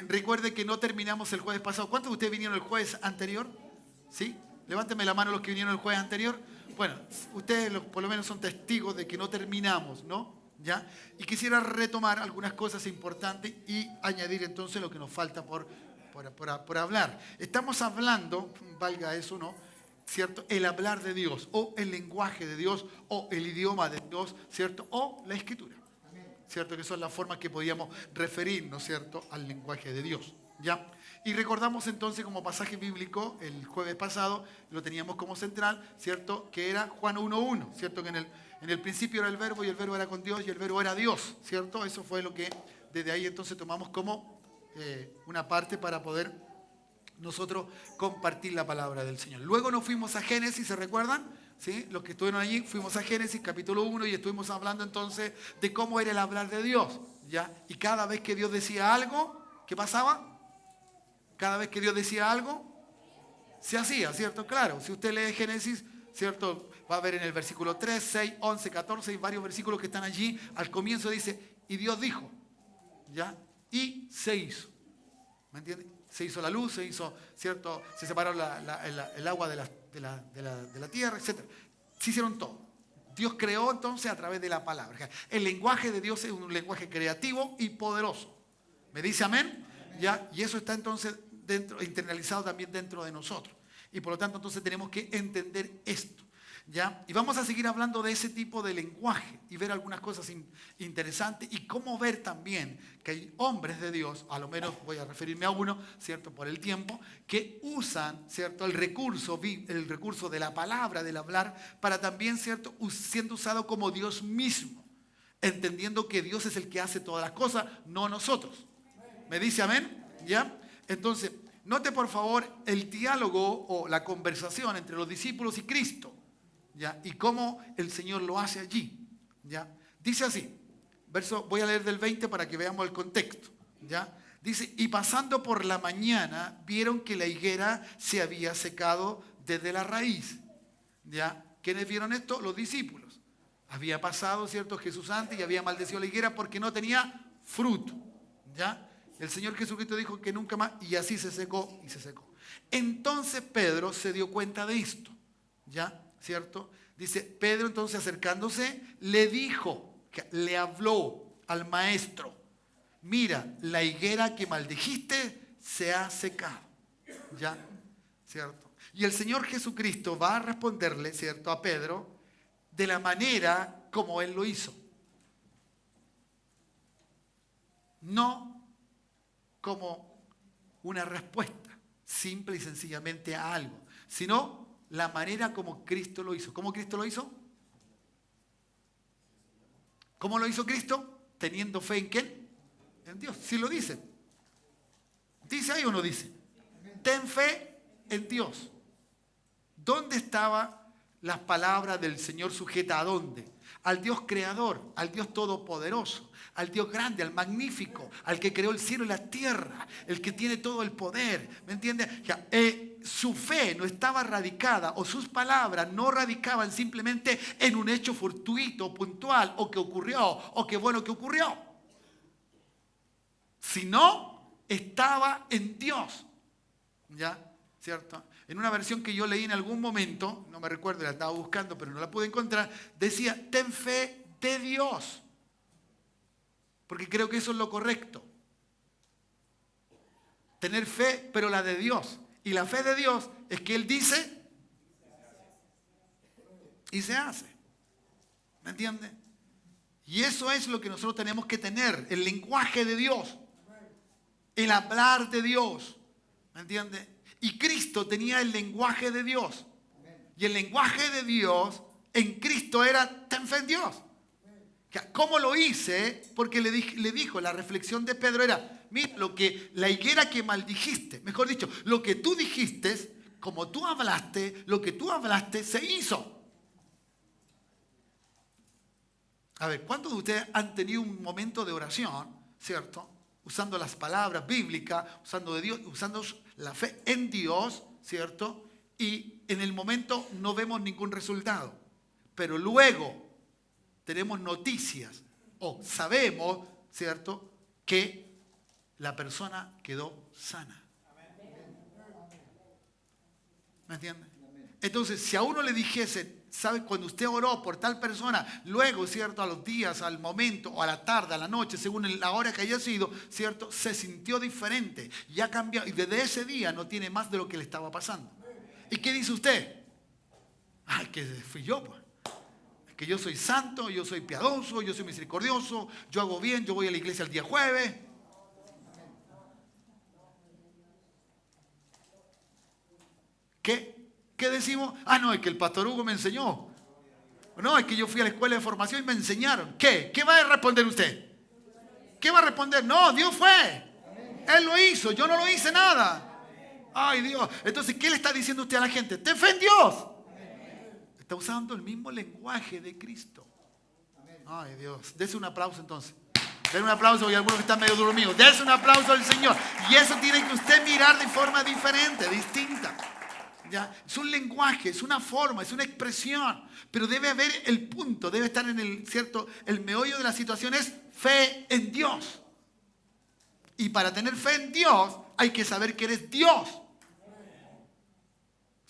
Recuerde que no terminamos el jueves pasado. ¿Cuántos de ustedes vinieron el jueves anterior? ¿Sí? Levánteme la mano los que vinieron el jueves anterior. Bueno, ustedes por lo menos son testigos de que no terminamos, ¿no? ¿Ya? Y quisiera retomar algunas cosas importantes y añadir entonces lo que nos falta por hablar. Estamos hablando, valga eso, ¿no? ¿Cierto? El hablar de Dios, o el lenguaje de Dios, o el idioma de Dios, ¿cierto? O la escritura, ¿cierto? Que son las formas que podíamos referirnos, ¿cierto? Al lenguaje de Dios, ¿ya? Y recordamos entonces como pasaje bíblico, el jueves pasado, lo teníamos como central, ¿cierto? Que era Juan 1:1, ¿cierto? Que en el principio era el verbo, y el verbo era con Dios, y el verbo era Dios, ¿cierto? Eso fue lo que desde ahí entonces tomamos como una parte para poder nosotros compartir la palabra del Señor. Luego nos fuimos a Génesis, ¿se recuerdan? ¿Sí? Los que estuvieron allí, fuimos a Génesis capítulo 1 y estuvimos hablando entonces de cómo era el hablar de Dios, ¿ya? Y cada vez que Dios decía algo, ¿qué pasaba? Cada vez que Dios decía algo, se hacía, ¿cierto? Claro, si usted lee Génesis, ¿cierto? Va a ver en el versículo 3, 6, 11, 14 y varios versículos que están allí. Al comienzo dice, y Dios dijo, ¿ya? Y se hizo. ¿Me entiende? Se hizo la luz, se hizo, ¿cierto? Se separó el agua de la tierra, etc. Se hicieron todo. Dios creó entonces a través de la palabra. El lenguaje de Dios es un lenguaje creativo y poderoso. ¿Me dice amén? ¿Ya? Y eso está entonces internalizado también dentro de nosotros. Y por lo tanto entonces tenemos que entender esto. ¿Ya? Y vamos a seguir hablando de ese tipo de lenguaje y ver algunas cosas interesantes y cómo ver también que hay hombres de Dios, a lo menos voy a referirme a uno, ¿cierto? Por el tiempo, que usan, ¿cierto? El recurso de la palabra, del hablar, para también, ¿cierto? Siendo usado como Dios mismo, entendiendo que Dios es el que hace todas las cosas, no nosotros. ¿Me dice amén? ¿Ya? Entonces, note por favor el diálogo o la conversación entre los discípulos y Cristo. ¿Ya? Y cómo el Señor lo hace allí. ¿Ya? Dice así, voy a leer del 20 para que veamos el contexto. ¿Ya? Dice, y pasando por la mañana, vieron que la higuera se había secado desde la raíz. ¿Ya? ¿Quiénes vieron esto? Los discípulos. Había pasado, ¿cierto? Jesús antes y había maldecido la higuera porque no tenía fruto. ¿Ya? El Señor Jesucristo dijo que nunca más, y así se secó y se secó. Entonces Pedro se dio cuenta de esto. ¿Ya? ¿Cierto? Dice, Pedro entonces acercándose, le dijo, le habló al maestro, mira, la higuera que maldijiste se ha secado. ¿Ya? ¿Cierto? Y el Señor Jesucristo va a responderle, ¿cierto? A Pedro, de la manera como Él lo hizo. No como una respuesta simple y sencillamente a algo, sino la manera como Cristo lo hizo. ¿Cómo Cristo lo hizo? ¿Cómo lo hizo Cristo? Teniendo fe en ¿quién? En Dios. Sí lo dice. ¿Dice ahí o no dice? Ten fe en Dios. ¿Dónde estaban las palabras del Señor sujetas a dónde? Al Dios creador, al Dios todopoderoso, al Dios grande, al magnífico, al que creó el cielo y la tierra, el que tiene todo el poder. ¿Me entiendes? Su fe no estaba radicada, o sus palabras no radicaban simplemente en un hecho fortuito, puntual, o que ocurrió, o que bueno que ocurrió, sino estaba en Dios. ¿Ya? ¿Cierto? En una versión que yo leí en algún momento, no me recuerdo, la estaba buscando, pero no la pude encontrar, decía, ten fe de Dios. Porque creo que eso es lo correcto. Tener fe, pero la de Dios. Y la fe de Dios es que Él dice y se hace. ¿Me entiende? Y eso es lo que nosotros tenemos que tener. El lenguaje de Dios. El hablar de Dios. ¿Me entiende? Y Cristo tenía el lenguaje de Dios. Y el lenguaje de Dios en Cristo era ten fe en Dios. ¿Cómo lo hice? Porque le dijo, la reflexión de Pedro era, mira, la higuera que maldijiste, mejor dicho, lo que tú dijiste, como tú hablaste, lo que tú hablaste se hizo. A ver, ¿cuántos de ustedes han tenido un momento de oración, cierto? Usando las palabras bíblicas, usando de Dios, usando la fe en Dios, ¿cierto? Y en el momento no vemos ningún resultado. Pero luego tenemos noticias o sabemos, ¿cierto?, que la persona quedó sana. ¿Me entiende? Entonces, si a uno le dijese, ¿sabe? Cuando usted oró por tal persona, luego, ¿cierto? A los días, al momento, o a la tarde, a la noche, según la hora que haya sido, ¿cierto? Se sintió diferente, ya cambió, y desde ese día no tiene más de lo que le estaba pasando. ¿Y qué dice usted? Ay, que fui yo, pues. Que yo soy santo, yo soy piadoso, yo soy misericordioso, yo hago bien, yo voy a la iglesia el día jueves. ¿Qué decimos? Ah, no, es que el pastor Hugo me enseñó. No, es que yo fui a la escuela de formación y me enseñaron. ¿Qué? ¿Qué va a responder usted? ¿Qué va a responder? No, Dios fue. Él lo hizo, yo no lo hice nada. Ay, Dios. Entonces, ¿qué le está diciendo usted a la gente? ¡Ten fe en Dios! Está usando el mismo lenguaje de Cristo. Ay, Dios. Dese un aplauso entonces. Den un aplauso y algunos que están medio dormidos. Dese un aplauso al Señor. Y eso tiene que usted mirar de forma diferente, distinta. ¿Ya? Es un lenguaje, es una forma, es una expresión. Pero debe haber el punto, debe estar en el, ¿cierto? El meollo de la situación es fe en Dios. Y para tener fe en Dios hay que saber que eres Dios.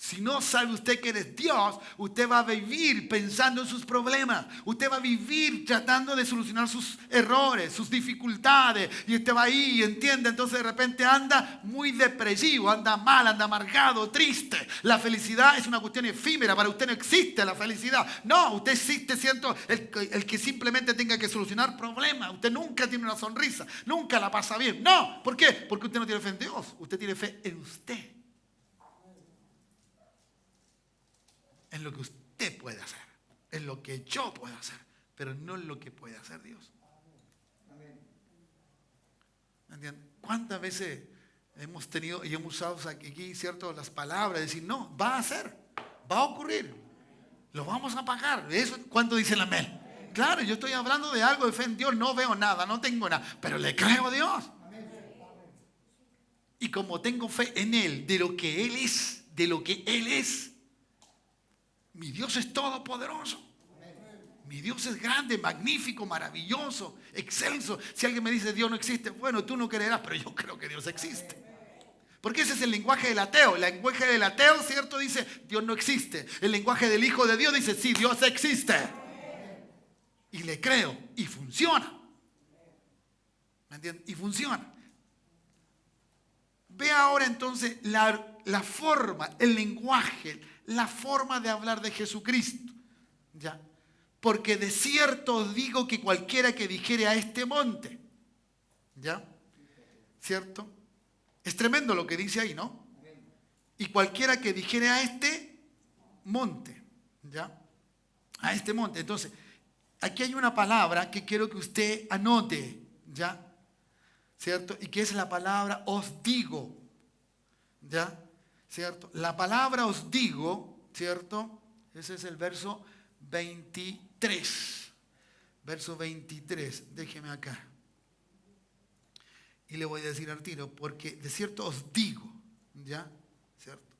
Si no sabe usted que eres Dios, usted va a vivir pensando en sus problemas. Usted va a vivir tratando de solucionar sus errores, sus dificultades. Y usted va ahí, ¿entiende? Entonces de repente anda muy depresivo, anda mal, anda amargado, triste. La felicidad es una cuestión efímera. Para usted no existe la felicidad. No, usted existe siendo el que simplemente tenga que solucionar problemas. Usted nunca tiene una sonrisa, nunca la pasa bien. No, ¿por qué? Porque usted no tiene fe en Dios. Usted tiene fe en usted. En lo que usted puede hacer, en lo que yo puedo hacer, pero no en lo que puede hacer Dios. ¿Entienden? ¿Cuántas veces hemos tenido y hemos usado aquí, ¿cierto? Las palabras, decir, no, va a hacer, va a ocurrir, lo vamos a pagar. Eso, ¿cuánto dicen amén? Claro, yo estoy hablando de algo de fe en Dios, no veo nada, no tengo nada, pero le creo a Dios. Y como tengo fe en Él, de lo que Él es, mi Dios es todopoderoso. Mi Dios es grande, magnífico, maravilloso, excelso. Si alguien me dice Dios no existe, bueno, tú no creerás, pero yo creo que Dios existe. Porque ese es el lenguaje del ateo. El lenguaje del ateo, ¿cierto? Dice Dios no existe. El lenguaje del Hijo de Dios dice sí, Dios existe. Y le creo. Y funciona. ¿Me entiendes? Y funciona. Ve ahora entonces la forma, el lenguaje, la forma de hablar de Jesucristo. ¿Ya? Porque de cierto os digo que cualquiera que dijere a este monte, ¿ya? ¿Cierto? Es tremendo lo que dice ahí, ¿no? Y cualquiera que dijere a este monte, ¿ya? A este monte. Entonces, aquí hay una palabra que quiero que usted anote, ¿ya? ¿Cierto? Y que es la palabra os digo, ¿ya? ¿Cierto? La palabra os digo, ¿cierto? Ese es el verso 23. Verso 23. Déjeme acá. Y le voy a decir al tiro, porque de cierto os digo, ¿ya? ¿Cierto?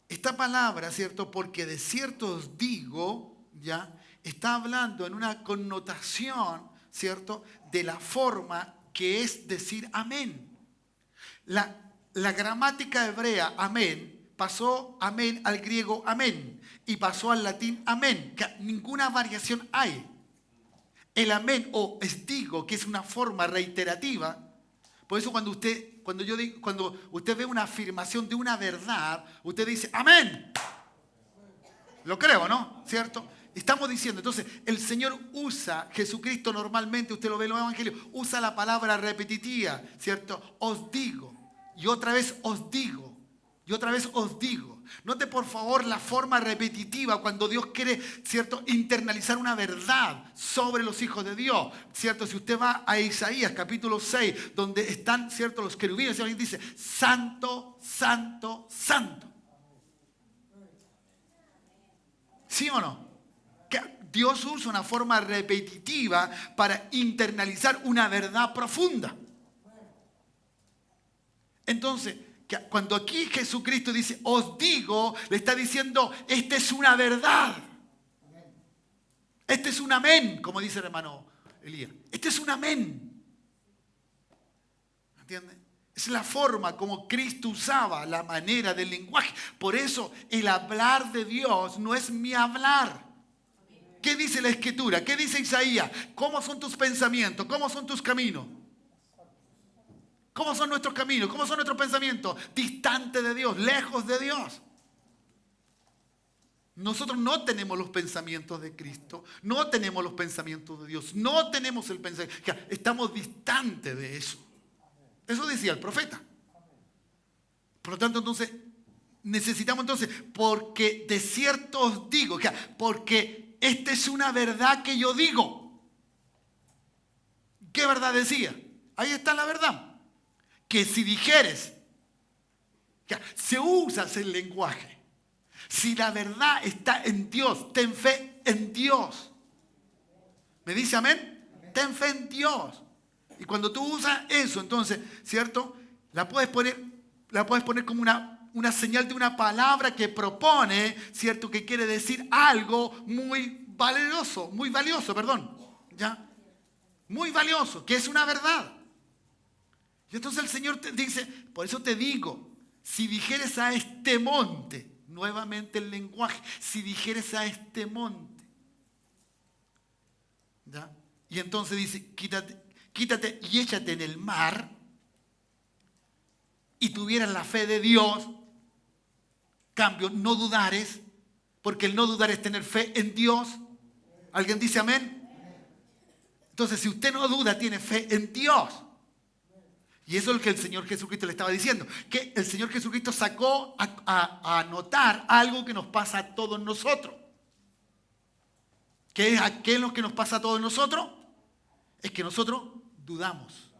Esta palabra, ¿cierto? Porque de cierto os digo, ¿ya? Está hablando en una connotación, ¿cierto? De la forma que es decir amén. La gramática hebrea amén pasó amén al griego amén y pasó al latín amén. Ninguna variación hay. El amén o es digo, que es una forma reiterativa. Por eso cuando usted ve una afirmación de una verdad, usted dice amén. Lo creo, ¿no? ¿Cierto? Estamos diciendo, entonces, el Señor usa, Jesucristo normalmente, usted lo ve en los evangelios, usa la palabra repetitiva, ¿cierto? Os digo, y otra vez os digo, y otra vez os digo. Note por favor la forma repetitiva cuando Dios quiere, ¿cierto?, internalizar una verdad sobre los hijos de Dios, ¿cierto? Si usted va a Isaías capítulo 6, donde están, ¿cierto?, los querubines, y dice, santo, santo, santo. ¿Sí o no? Dios usa una forma repetitiva para internalizar una verdad profunda. Entonces, cuando aquí Jesucristo dice, os digo, le está diciendo, esta es una verdad. Este es un amén, como dice el hermano Elías. Este es un amén. ¿Entiendes? Es la forma como Cristo usaba la manera del lenguaje. Por eso el hablar de Dios no es mi hablar. ¿Qué dice la Escritura? ¿Qué dice Isaías? ¿Cómo son tus pensamientos? ¿Cómo son tus caminos? ¿Cómo son nuestros caminos? ¿Cómo son nuestros pensamientos? Distantes de Dios, lejos de Dios. Nosotros no tenemos los pensamientos de Cristo, no tenemos los pensamientos de Dios, no tenemos el pensamiento. Estamos distantes de eso. Eso decía el profeta. Por lo tanto, entonces, necesitamos entonces, porque de cierto os digo, porque esta es una verdad que yo digo. ¿Qué verdad decía? Ahí está la verdad. Que si dijeres, si usas el lenguaje, si la verdad está en Dios, ten fe en Dios. ¿Me dice amén? Ten fe en Dios. Y cuando tú usas eso, entonces, ¿cierto? La puedes poner como una señal de una palabra que propone, ¿cierto? Que quiere decir algo muy valioso, ¿ya? Muy valioso, que es una verdad. Y entonces el Señor te dice, por eso te digo, si dijeres a este monte, nuevamente el lenguaje, si dijeres a este monte, ¿ya? Y entonces dice, quítate y échate en el mar, y tuvieras la fe de Dios, cambio, no dudares, porque el no dudar es tener fe en Dios. ¿Alguien dice amén? Entonces, si usted no duda, tiene fe en Dios. Y eso es lo que el Señor Jesucristo le estaba diciendo. Que el Señor Jesucristo sacó a notar algo que nos pasa a todos nosotros. ¿Qué es lo que nos pasa a todos nosotros? Es que nosotros dudamos.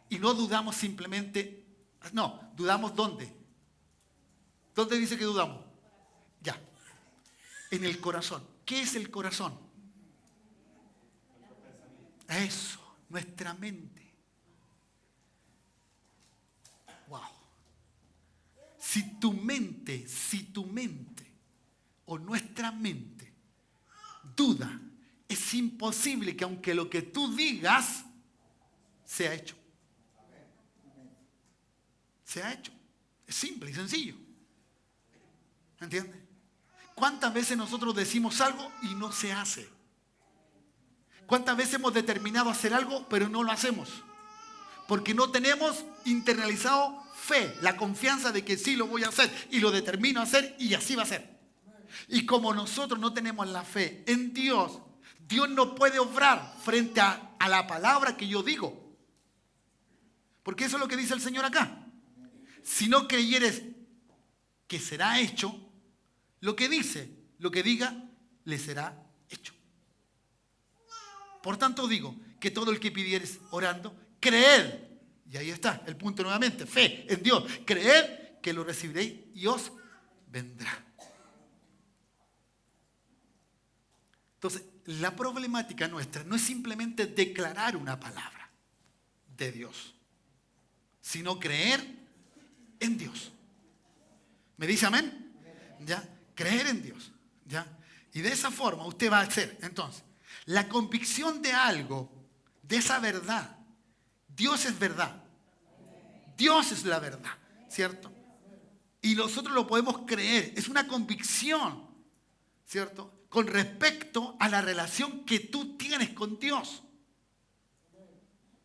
Y no dudamos simplemente. No, dudamos ¿dónde? ¿Dónde dice que dudamos? Ya. En el corazón. ¿Qué es el corazón? Eso, nuestra mente. Wow. Si tu mente o nuestra mente duda, es imposible que aunque lo que tú digas sea hecho. Se ha hecho. Es simple y sencillo. ¿Entiendes? ¿Cuántas veces nosotros decimos algo y no se hace? ¿Cuántas veces hemos determinado hacer algo pero no lo hacemos? Porque no tenemos internalizado fe, la confianza de que sí lo voy a hacer y lo determino a hacer y así va a ser. Y como nosotros no tenemos la fe en Dios, Dios no puede obrar frente a la palabra que yo digo. Porque eso es lo que dice el Señor acá. Si no creyeres que será hecho, lo que diga, le será hecho. Por tanto digo, que todo el que pidieres orando, creed, y ahí está el punto nuevamente, fe en Dios, creed que lo recibiréis y os vendrá. Entonces, la problemática nuestra no es simplemente declarar una palabra de Dios, sino creer en Dios. ¿Me dice amén? ¿Ya? Creer en Dios. ¿Ya? Y de esa forma usted va a hacer, entonces, la convicción de algo, de esa verdad. Dios es verdad. Dios es la verdad, ¿cierto? Y nosotros lo podemos creer. Es una convicción, ¿cierto? Con respecto a la relación que tú tienes con Dios.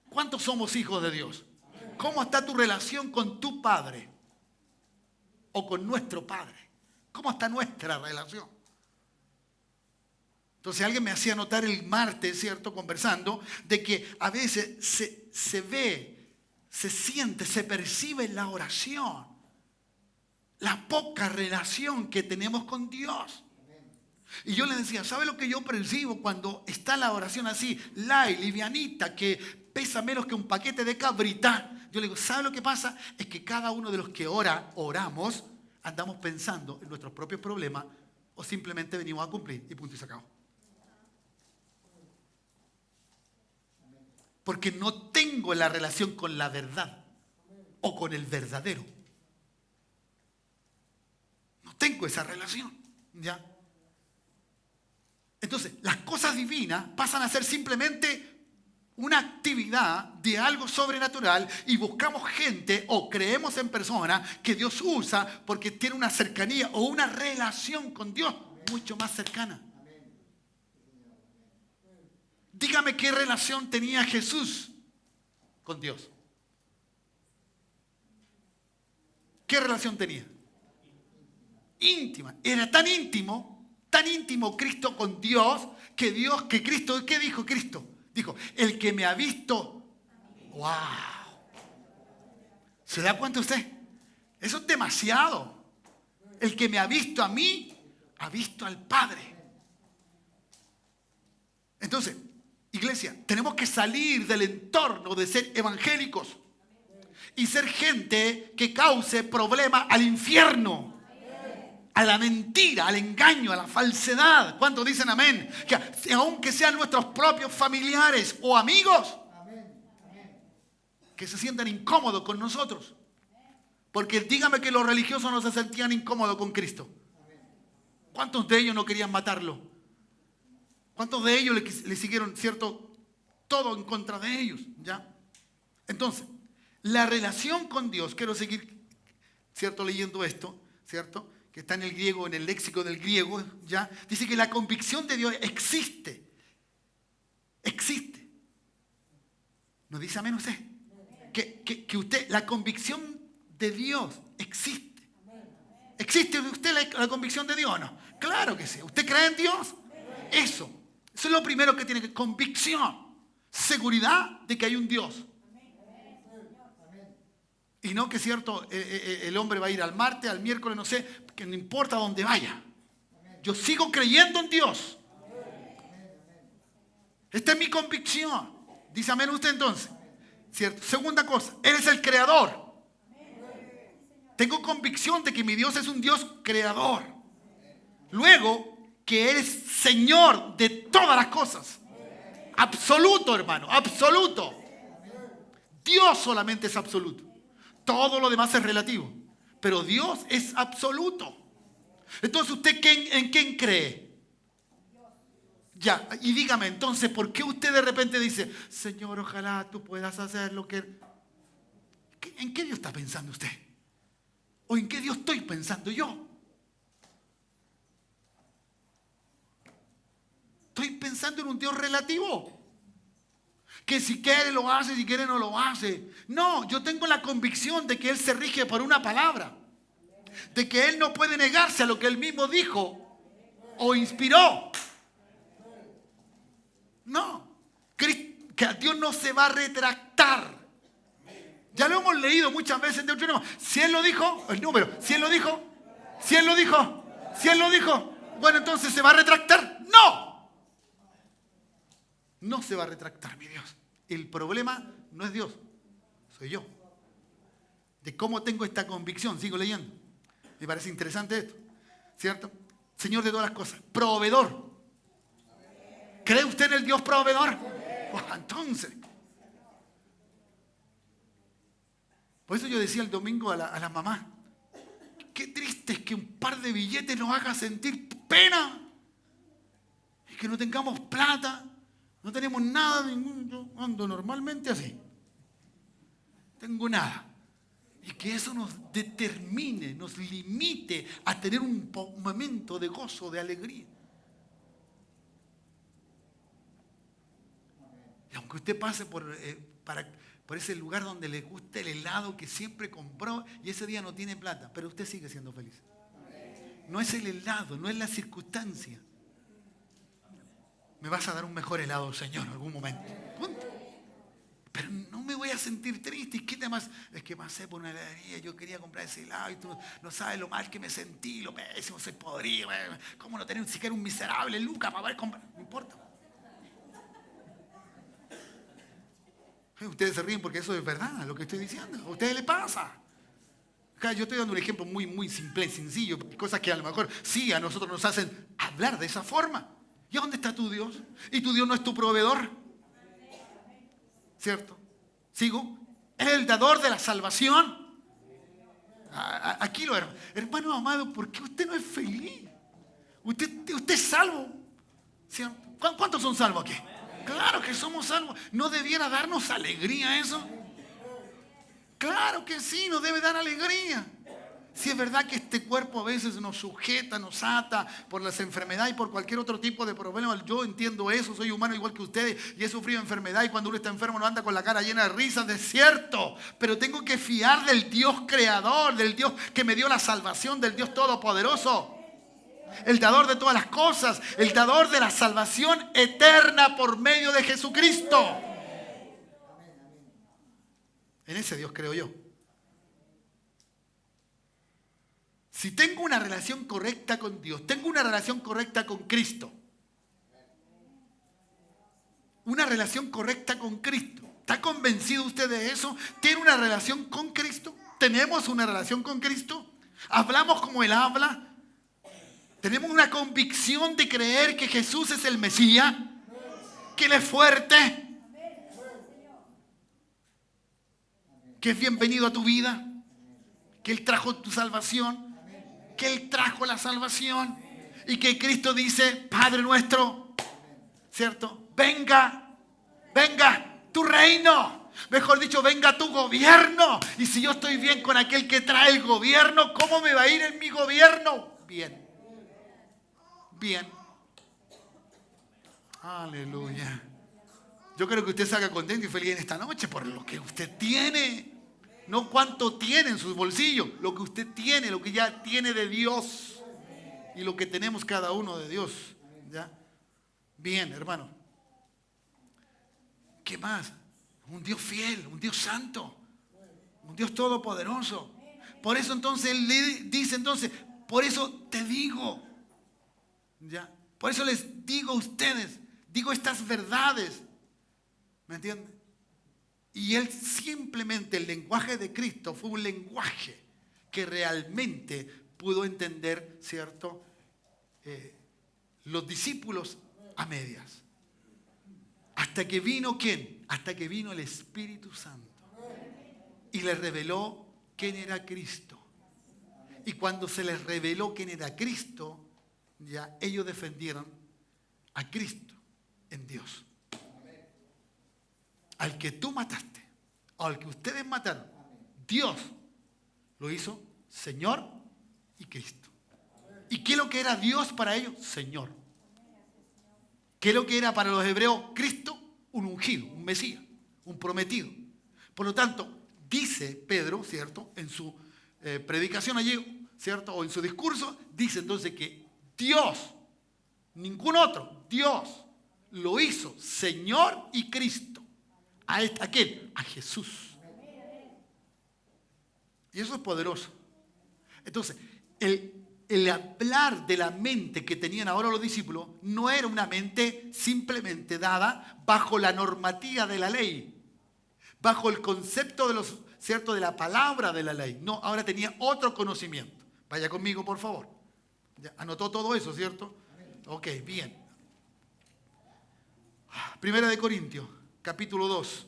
¿Cuántos somos hijos de Dios? ¿Cómo está tu relación con tu Padre? O con nuestro Padre. ¿Cómo está nuestra relación? Entonces alguien me hacía notar el martes, ¿cierto? Conversando, de que a veces se ve, se siente, se percibe en la oración la poca relación que tenemos con Dios. Y yo le decía, ¿sabe lo que yo percibo cuando está la oración así, light, livianita, que pesa menos que un paquete de cabrita? Yo le digo, ¿sabe lo que pasa? Es que cada uno de los que oramos, andamos pensando en nuestros propios problemas o simplemente venimos a cumplir y punto y se acabó. Porque no tengo la relación con la verdad o con el verdadero. No tengo esa relación, ¿ya? Entonces, las cosas divinas pasan a ser simplemente una actividad de algo sobrenatural y buscamos gente o creemos en personas que Dios usa porque tiene una cercanía o una relación con Dios mucho más cercana. Dígame qué relación tenía Jesús con Dios. ¿Qué relación tenía? Íntima. Era tan íntimo Cristo con Dios, que Cristo, ¿qué dijo Cristo? Dijo, el que me ha visto, ¡wow! ¿Se da cuenta usted? Eso es demasiado. El que me ha visto a mí, ha visto al Padre. Entonces, iglesia, tenemos que salir del entorno de ser evangélicos y ser gente que cause problema al infierno, a la mentira, al engaño, a la falsedad. ¿Cuántos dicen amén? Que aunque sean nuestros propios familiares o amigos, que se sientan incómodos con nosotros. Porque dígame que los religiosos no se sentían incómodos con Cristo. ¿Cuántos de ellos no querían matarlo? ¿Cuántos de ellos le siguieron, cierto, todo en contra de ellos? ¿Ya? Entonces, la relación con Dios, quiero seguir, cierto, leyendo esto, cierto, que está en el griego, en el léxico del griego, ¿ya? Dice que la convicción de Dios existe. Existe. ¿No dice amén usted? Que usted, la convicción de Dios existe. ¿Existe usted la convicción de Dios o no? Claro que sí. ¿Usted cree en Dios? Eso es lo primero que tiene que convicción. Seguridad de que hay un Dios. Y no que cierto, el hombre va a ir al martes, al miércoles, no sé, que no importa dónde vaya. Yo sigo creyendo en Dios. Esta es mi convicción. Dice amén usted entonces. ¿Cierto? Segunda cosa, Él es el creador. Tengo convicción de que mi Dios es un Dios creador. Luego, que Él es Señor de todas las cosas. Absoluto, hermano, absoluto. Dios solamente es absoluto. Todo lo demás es relativo. Pero Dios es absoluto. Entonces, ¿usted en quién cree? Ya, y dígame entonces, ¿por qué usted de repente dice, Señor, ojalá tú puedas hacer lo que... ¿En qué Dios está pensando usted? ¿O en qué Dios estoy pensando yo? Estoy pensando en un Dios relativo. Que si quiere lo hace, si quiere no lo hace. No, yo tengo la convicción de que Él se rige por una palabra. De que Él no puede negarse a lo que Él mismo dijo o inspiró. No, que a Dios no se va a retractar. Ya lo hemos leído muchas veces en Deuteronomio. Si Él lo dijo, el número, si Él lo dijo, si Él lo dijo, si Él lo dijo, bueno, entonces ¿se va a retractar? No. No se va a retractar, mi Dios. El problema no es Dios, soy yo. De cómo tengo esta convicción, sigo leyendo. Me parece interesante esto, ¿cierto? Señor de todas las cosas, proveedor. ¿Cree usted en el Dios proveedor? Pues entonces. Por eso yo decía el domingo a la mamá, qué triste es que un par de billetes nos haga sentir pena. Y que no tengamos plata. No tenemos nada, yo ando normalmente así. Tengo nada. Y que eso nos determine, nos limite a tener un momento de gozo, de alegría. Y aunque usted pase por ese lugar donde le gusta el helado que siempre compró y ese día no tiene plata, pero usted sigue siendo feliz. No es el helado, no es la circunstancia. Me vas a dar un mejor helado, Señor, en algún momento. Punto. Pero no me voy a sentir triste. ¿Y qué te más? Es que pasé por una heladería, yo quería comprar ese helado y tú no sabes lo mal que me sentí, lo pésimo, soy podrido. ¿Cómo no tener siquiera un miserable lucas para poder comprar? No importa. Ustedes se ríen porque eso es verdad, lo que estoy diciendo. A ustedes les pasa. Yo estoy dando un ejemplo muy, muy simple, sencillo. Cosas que a lo mejor sí a nosotros nos hacen hablar de esa forma. ¿Y a dónde está tu Dios? ¿Y tu Dios no es tu proveedor? ¿Cierto? ¿Sigo? ¿Es el dador de la salvación? Aquí hermano amado, ¿por qué usted no es feliz? Usted es salvo. ¿Cierto? ¿Cuántos son salvos aquí? Claro que somos salvos. ¿No debiera darnos alegría eso? Claro que sí, nos debe dar alegría. Si es verdad que este cuerpo a veces nos sujeta, nos ata por las enfermedades y por cualquier otro tipo de problema. Yo entiendo eso, soy humano igual que ustedes y he sufrido enfermedad y cuando uno está enfermo no anda con la cara llena de risas, de cierto. Pero tengo que fiar del Dios creador, del Dios que me dio la salvación, del Dios todopoderoso. El dador de todas las cosas, el dador de la salvación eterna por medio de Jesucristo. En ese Dios creo yo. Si tengo una relación correcta con Dios, tengo una relación correcta con Cristo. Una relación correcta con Cristo. ¿Está convencido usted de eso? ¿Tiene una relación con Cristo? ¿Tenemos una relación con Cristo? ¿Hablamos como Él habla? ¿Tenemos una convicción de creer que Jesús es el Mesías? ¿Que Él es fuerte? ¿Que es bienvenido a tu vida? ¿Que Él trajo tu salvación? Que Él trajo la salvación y que Cristo dice, Padre nuestro, ¿cierto? Venga tu reino. Mejor dicho, venga tu gobierno. Y si yo estoy bien con aquel que trae el gobierno, ¿cómo me va a ir en mi gobierno? Bien. Aleluya. Yo creo que usted salga contento y feliz en esta noche por lo que usted tiene. No cuánto tiene en sus bolsillos, lo que usted tiene, lo que ya tiene de Dios y lo que tenemos cada uno de Dios. ¿Ya? Bien, hermano. ¿Qué más? Un Dios fiel, un Dios santo, un Dios todopoderoso. Por eso entonces Él le dice entonces, por eso te digo, ¿ya? Por eso les digo a ustedes, digo estas verdades. ¿Me entienden? Y él simplemente, el lenguaje de Cristo fue un lenguaje que realmente pudo entender, ¿cierto? Los discípulos a medias. Hasta que vino ¿quién? Hasta que vino el Espíritu Santo. Y les reveló quién era Cristo. Y cuando se les reveló quién era Cristo, ya ellos defendieron a Cristo en Dios. Al que tú mataste, o al que ustedes mataron, Dios lo hizo Señor y Cristo. ¿Y qué es lo que era Dios para ellos? Señor. ¿Qué es lo que era para los hebreos? Cristo, un ungido, un Mesías, un prometido. Por lo tanto, dice Pedro, ¿cierto? En su predicación allí, ¿cierto? O en su discurso, dice entonces que Dios, ningún otro, Dios lo hizo Señor y Cristo. ¿A quién? A Jesús. Y eso es poderoso. Entonces, el hablar de la mente que tenían ahora los discípulos no era una mente simplemente dada bajo la normativa de la ley, bajo el concepto de los, ¿cierto? De la palabra de la ley. No, ahora tenía otro conocimiento. Vaya conmigo, por favor. ¿Ya? Anotó todo eso, ¿cierto? Ok, bien. Primera de Corintios, capítulo 2.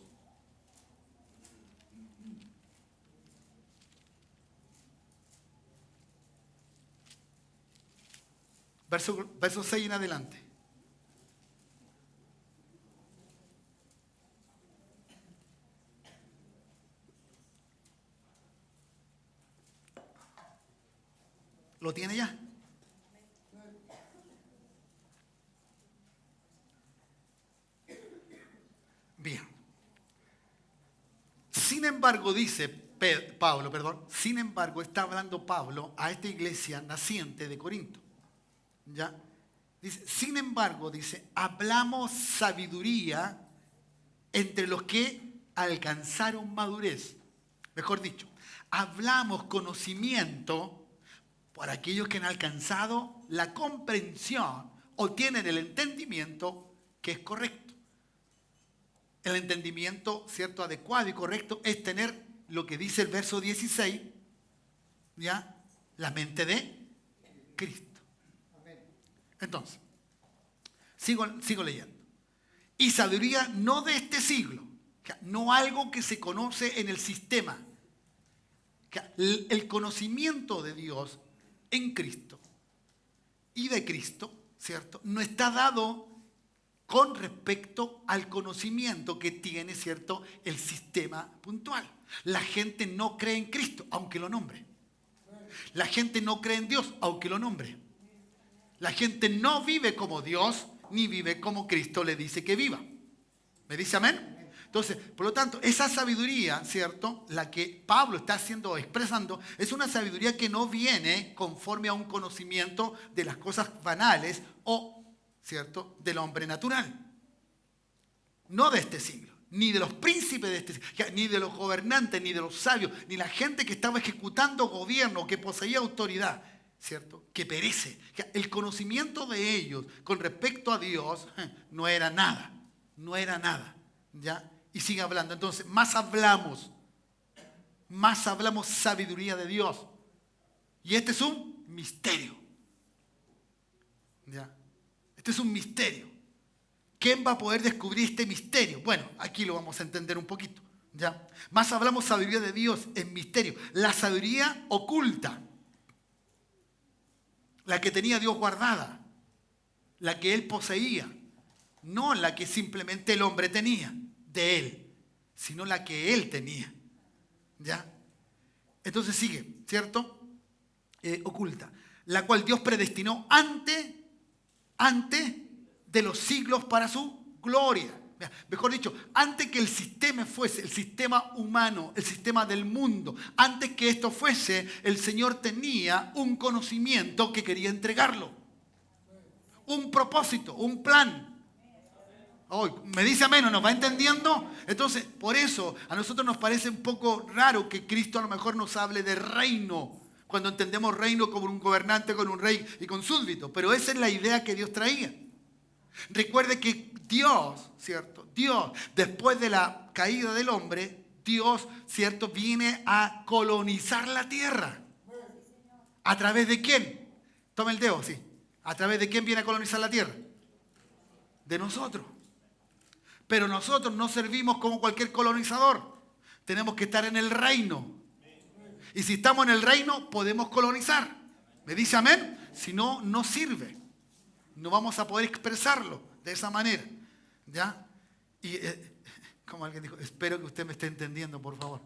Verso 6 en adelante. ¿Lo tiene ya? Bien. Sin embargo, dice Pablo, sin embargo, está hablando Pablo a esta iglesia naciente de Corinto. ¿Ya? Dice, sin embargo, dice, hablamos sabiduría entre los que alcanzaron madurez. Mejor dicho, hablamos conocimiento para aquellos que han alcanzado la comprensión o tienen el entendimiento que es correcto. El entendimiento, ¿cierto?, adecuado y correcto es tener lo que dice el verso 16, ¿ya? La mente de Cristo. Entonces, sigo leyendo. Y sabiduría no de este siglo, no algo que se conoce en el sistema. El conocimiento de Dios en Cristo y de Cristo, ¿cierto? No está dado con respecto al conocimiento que tiene, ¿cierto?, el sistema puntual. La gente no cree en Cristo, aunque lo nombre. La gente no cree en Dios, aunque lo nombre. La gente no vive como Dios, ni vive como Cristo le dice que viva. ¿Me dice amén? Entonces, por lo tanto, esa sabiduría, ¿cierto?, la que Pablo está expresando, es una sabiduría que no viene conforme a un conocimiento de las cosas banales o, ¿cierto?, del hombre natural. No de este siglo, ni de los príncipes de este siglo, ni de los gobernantes, ni de los sabios, ni la gente que estaba ejecutando gobierno, que poseía autoridad, ¿cierto?, que perece. El conocimiento de ellos con respecto a Dios no era nada, ¿ya? Y sigue hablando. Entonces, más hablamos sabiduría de Dios. Y este es un misterio. ¿Ya? Este es un misterio. ¿Quién va a poder descubrir este misterio? Bueno, aquí lo vamos a entender un poquito. ¿Ya? Más hablamos sabiduría de Dios en misterio. La sabiduría oculta. La que tenía Dios guardada. La que Él poseía. No la que simplemente el hombre tenía de Él, sino la que Él tenía. ¿Ya? Entonces sigue, ¿cierto? Oculta. La cual Dios predestinó antes de los siglos para su gloria. Mejor dicho, antes que el sistema fuese, el sistema humano, el sistema del mundo, antes que esto fuese, el Señor tenía un conocimiento que quería entregarlo. Un propósito, un plan. Oh, ¿me dice amén o nos va entendiendo? Entonces, por eso a nosotros nos parece un poco raro que Cristo a lo mejor nos hable de reino, cuando entendemos reino como un gobernante con un rey y con súbditos. Pero esa es la idea que Dios traía. Recuerde que Dios, ¿cierto? Dios, después de la caída del hombre, Dios, ¿cierto?, viene a colonizar la tierra. ¿A través de quién? Toma el dedo, sí. ¿A través de quién viene a colonizar la tierra? De nosotros. Pero nosotros no servimos como cualquier colonizador. Tenemos que estar en el reino. Y si estamos en el reino, podemos colonizar. ¿Me dice amén? Si no, no sirve. No vamos a poder expresarlo de esa manera. ¿Ya? Y como alguien dijo, espero que usted me esté entendiendo, por favor.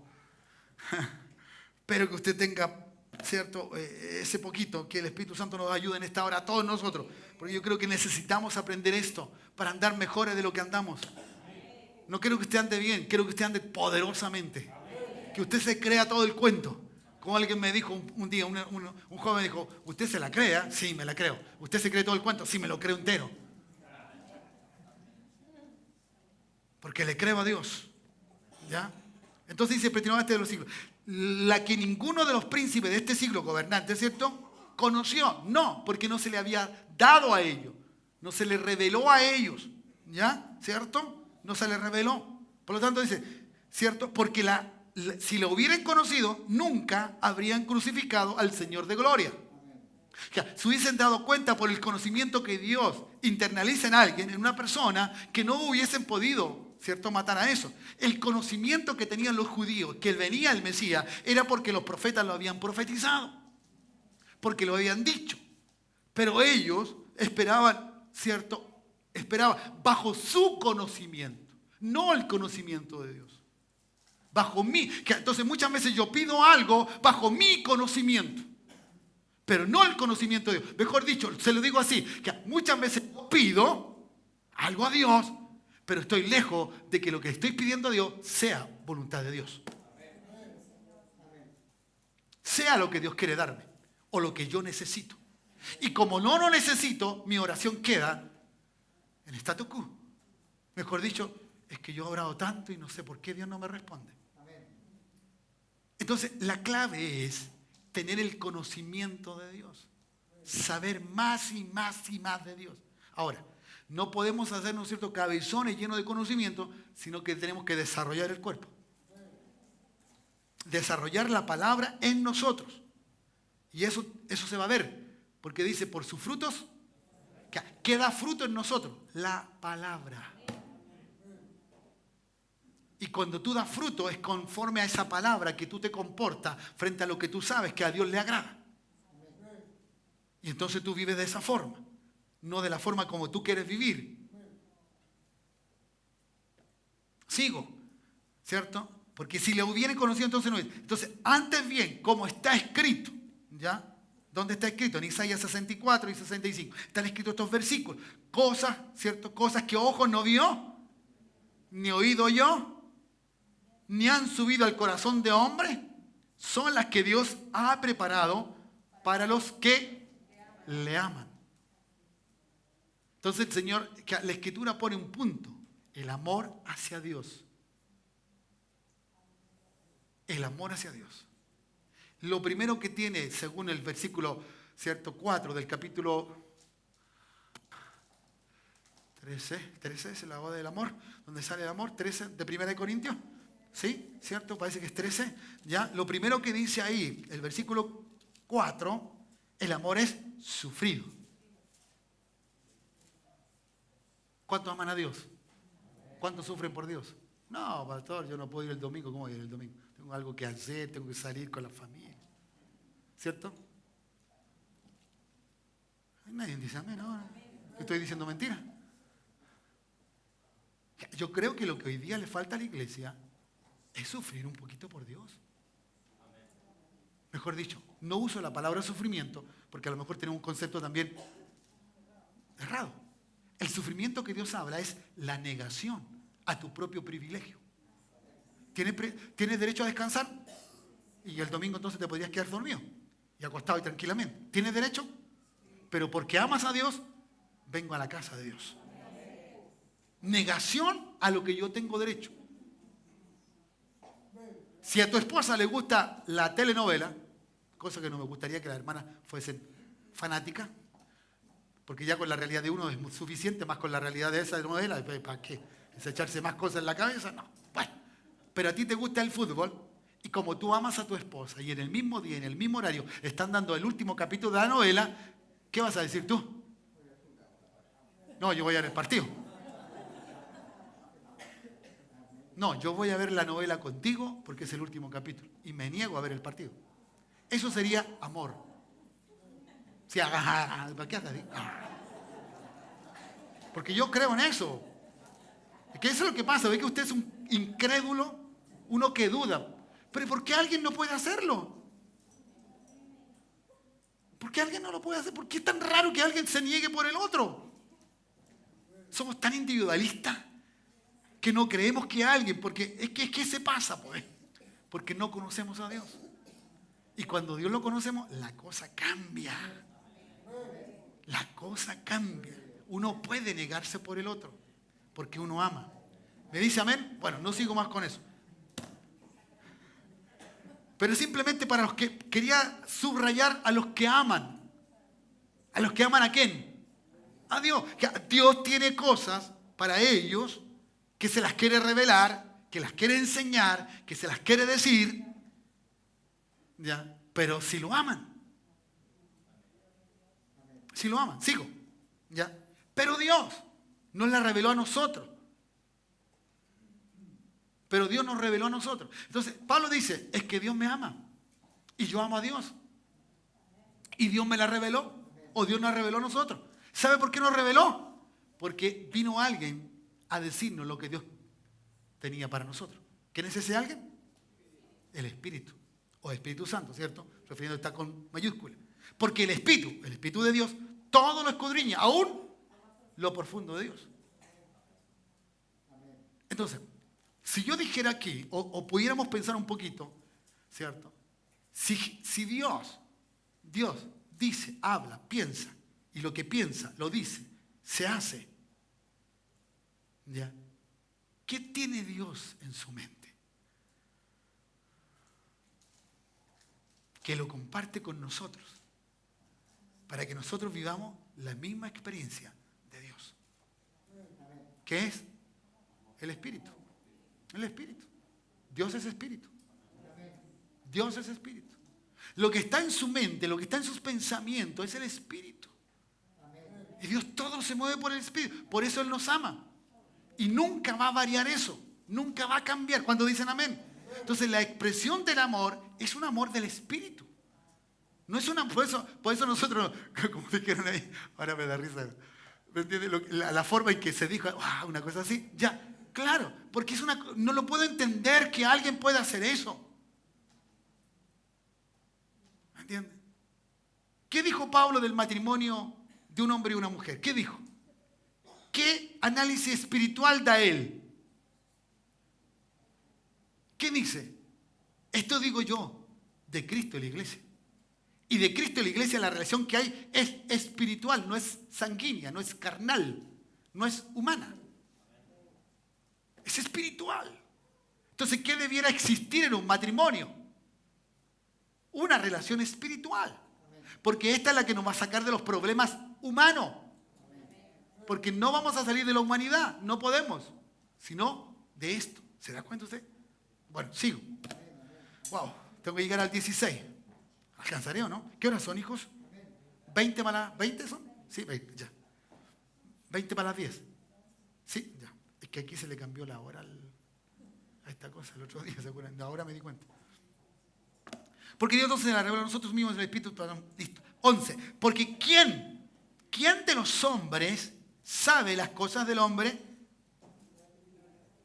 Espero que usted tenga, ¿cierto?, ese poquito, que el Espíritu Santo nos ayude en esta hora a todos nosotros. Porque yo creo que necesitamos aprender esto para andar mejores de lo que andamos. No quiero que usted ande bien, quiero que usted ande poderosamente. Que usted se crea todo el cuento. Como alguien me dijo un día, un joven me dijo, ¿usted se la crea? Sí, me la creo. ¿Usted se cree todo el cuento? Sí, me lo creo entero. Porque le creo a Dios. ¿Ya? Entonces dice, predestinó antes de los siglos. La que ninguno de los príncipes de este siglo, gobernantes, ¿cierto?, conoció. No, porque no se le había dado a ellos. No se le reveló a ellos. ¿Ya? ¿Cierto? No se le reveló. Por lo tanto dice, ¿cierto? Porque si lo hubieran conocido, nunca habrían crucificado al Señor de gloria. O sea, se hubiesen dado cuenta por el conocimiento que Dios internaliza en alguien, en una persona, que no hubiesen podido, ¿cierto?, matar a eso. El conocimiento que tenían los judíos, que venía el Mesías, era porque los profetas lo habían profetizado, porque lo habían dicho. Pero ellos esperaban, ¿cierto?, esperaban bajo su conocimiento, no el conocimiento de Dios. Bajo mí. Entonces muchas veces yo pido algo bajo mi conocimiento, pero no el conocimiento de Dios. Mejor dicho, se lo digo así, que muchas veces pido algo a Dios, pero estoy lejos de que lo que estoy pidiendo a Dios sea voluntad de Dios. Sea lo que Dios quiere darme o lo que yo necesito. Y como no lo necesito, mi oración queda en statu quo. Mejor dicho, es que yo he orado tanto y no sé por qué Dios no me responde. Entonces, la clave es tener el conocimiento de Dios. Saber más y más y más de Dios. Ahora, no podemos hacernos ciertos cabezones llenos de conocimiento, sino que tenemos que desarrollar el cuerpo. Desarrollar la palabra en nosotros. Y eso se va a ver. Porque dice, por sus frutos, ¿qué da fruto en nosotros? La palabra. Y cuando tú das fruto es conforme a esa palabra que tú te comportas frente a lo que tú sabes que a Dios le agrada. Y entonces tú vives de esa forma, no de la forma como tú quieres vivir. Sigo, ¿cierto? Porque si le hubiera conocido, entonces no es. Entonces, antes bien, como está escrito, ¿ya? ¿Dónde está escrito? En Isaías 64 y 65. Están escritos estos versículos. Cosas, ¿cierto? Cosas que ojo no vio, ni oído yo, ni han subido al corazón de hombre, son las que Dios ha preparado para los que le aman. Entonces el Señor, la Escritura pone un punto. El amor hacia Dios. El amor hacia Dios. Lo primero que tiene, según el versículo, ¿cierto? 4 del capítulo 13 es la boda del amor, donde sale el amor, 13 de 1 de Corintios, ¿sí? ¿Cierto? Parece que es 13, ¿ya? Lo primero que dice ahí, el versículo 4, el amor es sufrido. ¿Cuántos aman a Dios? ¿Cuántos sufren por Dios? No, pastor, yo no puedo ir el domingo. ¿Cómo voy a ir el domingo? Tengo algo que hacer, tengo que salir con la familia. ¿Cierto? Nadie dice amén ahora. ¿Estoy diciendo mentira? Yo creo que lo que hoy día le falta a la iglesia es sufrir un poquito por Dios. Mejor dicho, no uso la palabra sufrimiento porque a lo mejor tenemos un concepto también errado. El sufrimiento que Dios habla es la negación a tu propio privilegio. ¿Tienes derecho a descansar? Y el domingo entonces te podrías quedar dormido y acostado y tranquilamente. ¿Tienes derecho? Pero porque amas a Dios, vengo a la casa de Dios. Negación a lo que yo tengo derecho. Si a tu esposa le gusta la telenovela, cosa que no me gustaría que las hermanas fuesen fanáticas, porque ya con la realidad de uno es suficiente, más con la realidad de esa novela, ¿para qué? ¿Es echarse más cosas en la cabeza? No. Bueno, pero a ti te gusta el fútbol y como tú amas a tu esposa y en el mismo día, en el mismo horario, están dando el último capítulo de la novela, ¿qué vas a decir tú? No, yo voy a ver el partido. No, yo voy a ver la novela contigo porque es el último capítulo y me niego a ver el partido. Eso sería amor. Sí, ¿para qué haces? Porque yo creo en eso. Es que eso es lo que pasa. Ve que usted es un incrédulo, uno que duda. Pero ¿por qué alguien no puede hacerlo? ¿Por qué alguien no lo puede hacer? ¿Por qué es tan raro que alguien se niegue por el otro? Somos tan individualistas que no creemos que alguien, porque es que se pasa, pues. Porque no conocemos a Dios. Y cuando Dios lo conocemos, la cosa cambia. La cosa cambia. Uno puede negarse por el otro, porque uno ama. ¿Me dice amén? Bueno, no sigo más con eso. Pero simplemente para los que quería subrayar a los que aman. ¿A los que aman a quién? A Dios. Que Dios tiene cosas para ellos que se las quiere revelar, que las quiere enseñar, que se las quiere decir. ¿Ya? Pero si lo aman. Si lo aman, sigo. ¿Ya? Pero Dios nos la reveló a nosotros. Pero Dios nos reveló a nosotros. Entonces, Pablo dice, es que Dios me ama. Y yo amo a Dios. Y Dios me la reveló. O Dios nos reveló a nosotros. ¿Sabe por qué nos reveló? Porque vino alguien a decirnos lo que Dios tenía para nosotros. ¿Quién es ese alguien? El Espíritu. O Espíritu Santo, ¿cierto? Refiriendo está con mayúscula. Porque el Espíritu de Dios, todo lo escudriña, aún lo profundo de Dios. Entonces, si yo dijera aquí, o pudiéramos pensar un poquito, ¿cierto? Si Dios dice, habla, piensa, y lo que piensa, lo dice, se hace, ¿ya? ¿Qué tiene Dios en su mente? Que lo comparte con nosotros, para que nosotros vivamos la misma experiencia de Dios, que es el Espíritu. El Espíritu. Dios es Espíritu. Dios es Espíritu. Lo que está en su mente, lo que está en sus pensamientos es el Espíritu. Y Dios todo se mueve por el Espíritu. Por eso Él nos ama. Y nunca va a variar eso. Nunca va a cambiar cuando dicen amén. Entonces la expresión del amor es un amor del Espíritu. No es una, por eso nosotros, como dijeron ahí, ahora me da risa. ¿Me entiendes? La forma en que se dijo, una cosa así, ya. Claro, porque no lo puedo entender que alguien pueda hacer eso. ¿Me entiendes? ¿Qué dijo Pablo del matrimonio de un hombre y una mujer? ¿Qué dijo? ¿Qué análisis espiritual da él? ¿Qué dice? Esto digo yo, de Cristo y la iglesia. Y de Cristo y la iglesia la relación que hay es espiritual, no es sanguínea, no es carnal, no es humana. Es espiritual. Entonces, ¿qué debiera existir en un matrimonio? Una relación espiritual. Porque esta es la que nos va a sacar de los problemas humanos. Porque no vamos a salir de la humanidad, no podemos, sino de esto. ¿Se da cuenta usted? Bueno, sigo. Wow, tengo que llegar al 16. ¿Alcanzaré o no? ¿Qué horas son, hijos? 20 para las 20 son. Sí, 20, ya. 20 para las 10. Sí, ya. Es que aquí se le cambió la hora a esta cosa el otro día, ¿se acuerdan? Ahora me di cuenta. Porque Dios entonces la revela a nosotros mismos el Espíritu. Listo. 11. Porque ¿quién de los hombres sabe las cosas del hombre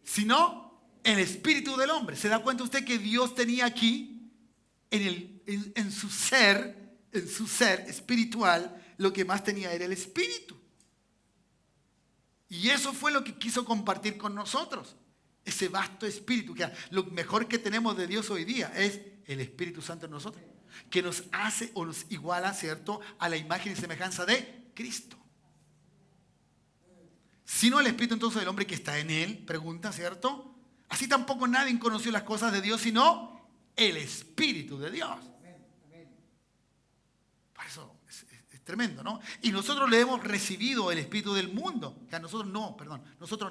sino el Espíritu del hombre? ¿Se da cuenta usted que Dios tenía aquí en su ser espiritual, lo que más tenía era el Espíritu? Y eso fue lo que quiso compartir con nosotros. Ese vasto Espíritu, que lo mejor que tenemos de Dios hoy día es el Espíritu Santo en nosotros, que nos hace o nos iguala, ¿cierto?, a la imagen y semejanza de Cristo. Sino el Espíritu entonces del hombre que está en él, pregunta, ¿cierto? Así tampoco nadie conoció las cosas de Dios, sino el Espíritu de Dios. Por eso es tremendo, ¿no? Y nosotros le hemos recibido el Espíritu del mundo. Que a nosotros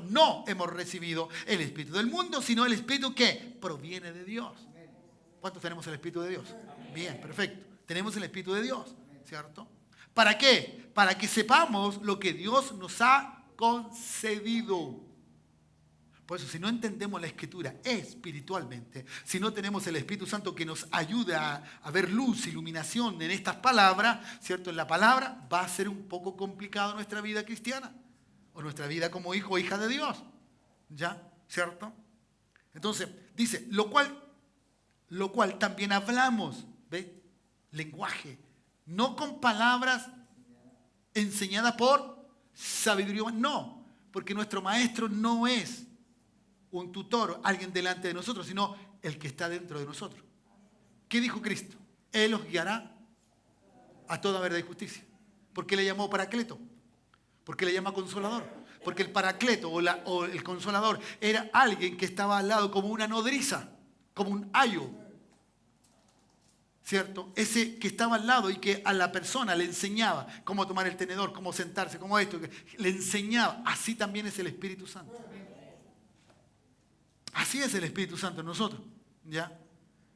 no hemos recibido el Espíritu del mundo, sino el Espíritu que proviene de Dios. ¿Cuántos tenemos el Espíritu de Dios? Bien, perfecto. Tenemos el Espíritu de Dios, ¿cierto? ¿Para qué? Para que sepamos lo que Dios nos ha concedido. Por eso, si no entendemos la Escritura espiritualmente, si no tenemos el Espíritu Santo que nos ayuda a ver luz, iluminación en estas palabras, ¿cierto? En la palabra va a ser un poco complicado nuestra vida cristiana o nuestra vida como hijo o hija de Dios. ¿Ya? ¿Cierto? Entonces, dice, lo cual también hablamos, ¿ve? Lenguaje, no con palabras enseñadas por sabiduría, no, porque nuestro maestro no es un tutor, alguien delante de nosotros, sino el que está dentro de nosotros. ¿Qué dijo Cristo? Él os guiará a toda verdad y justicia. ¿Por qué le llamó Paracleto? ¿Por qué le llama Consolador? Porque el Paracleto o el Consolador era alguien que estaba al lado como una nodriza, como un ayo, ¿cierto? Ese que estaba al lado y que a la persona le enseñaba cómo tomar el tenedor, cómo sentarse, cómo esto, le enseñaba. Así también es el Espíritu Santo. Así es el Espíritu Santo en nosotros, ¿ya?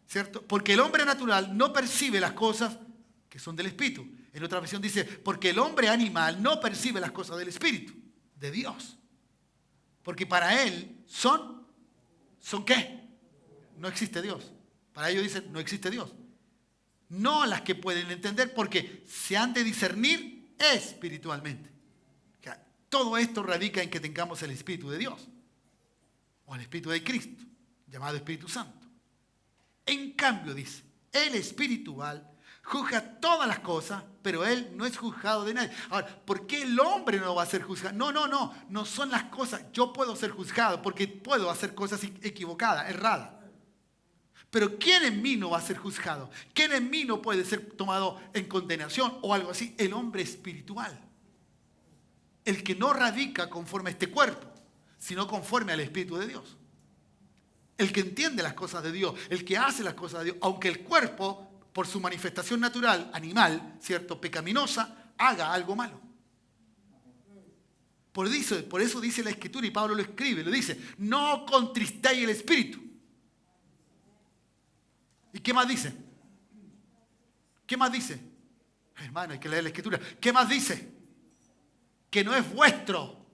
¿Cierto? Porque el hombre natural no percibe las cosas que son del Espíritu. En otra versión dice, porque el hombre animal no percibe las cosas del Espíritu, de Dios. Porque para él ¿son qué? No existe Dios. Para ellos dicen, no existe Dios. No las que pueden entender, porque se han de discernir espiritualmente. Todo esto radica en que tengamos el Espíritu de Dios. O el Espíritu de Cristo, llamado Espíritu Santo. En cambio, dice, el espiritual juzga todas las cosas, pero él no es juzgado de nadie. Ahora, ¿por qué el hombre no va a ser juzgado? No son las cosas. Yo puedo ser juzgado porque puedo hacer cosas equivocadas, erradas. Pero ¿quién en mí no va a ser juzgado? ¿Quién en mí no puede ser tomado en condenación o algo así? El hombre espiritual. El que no radica conforme a este cuerpo, sino conforme al Espíritu de Dios. El que entiende las cosas de Dios, el que hace las cosas de Dios, aunque el cuerpo, por su manifestación natural, animal, ¿cierto?, pecaminosa, haga algo malo. Por eso dice la Escritura, y Pablo lo escribe, lo dice, no contristéis el Espíritu. ¿Y qué más dice? ¿Qué más dice? Hermano, hay que leer la Escritura. ¿Qué más dice? Que no es vuestro,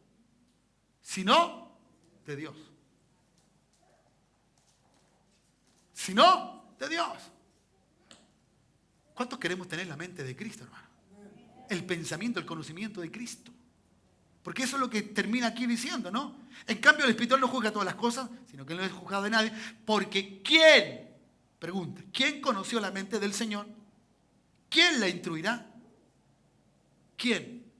sino de Dios. Sino de Dios. ¿Cuántos queremos tener la mente de Cristo, hermano? El pensamiento, el conocimiento de Cristo. Porque eso es lo que termina aquí diciendo, ¿no? En cambio, el espiritual no juzga todas las cosas, sino que no es juzgado de nadie. Porque ¿quién? Pregunta, ¿quién conoció la mente del Señor? ¿Quién la instruirá? ¿Quién?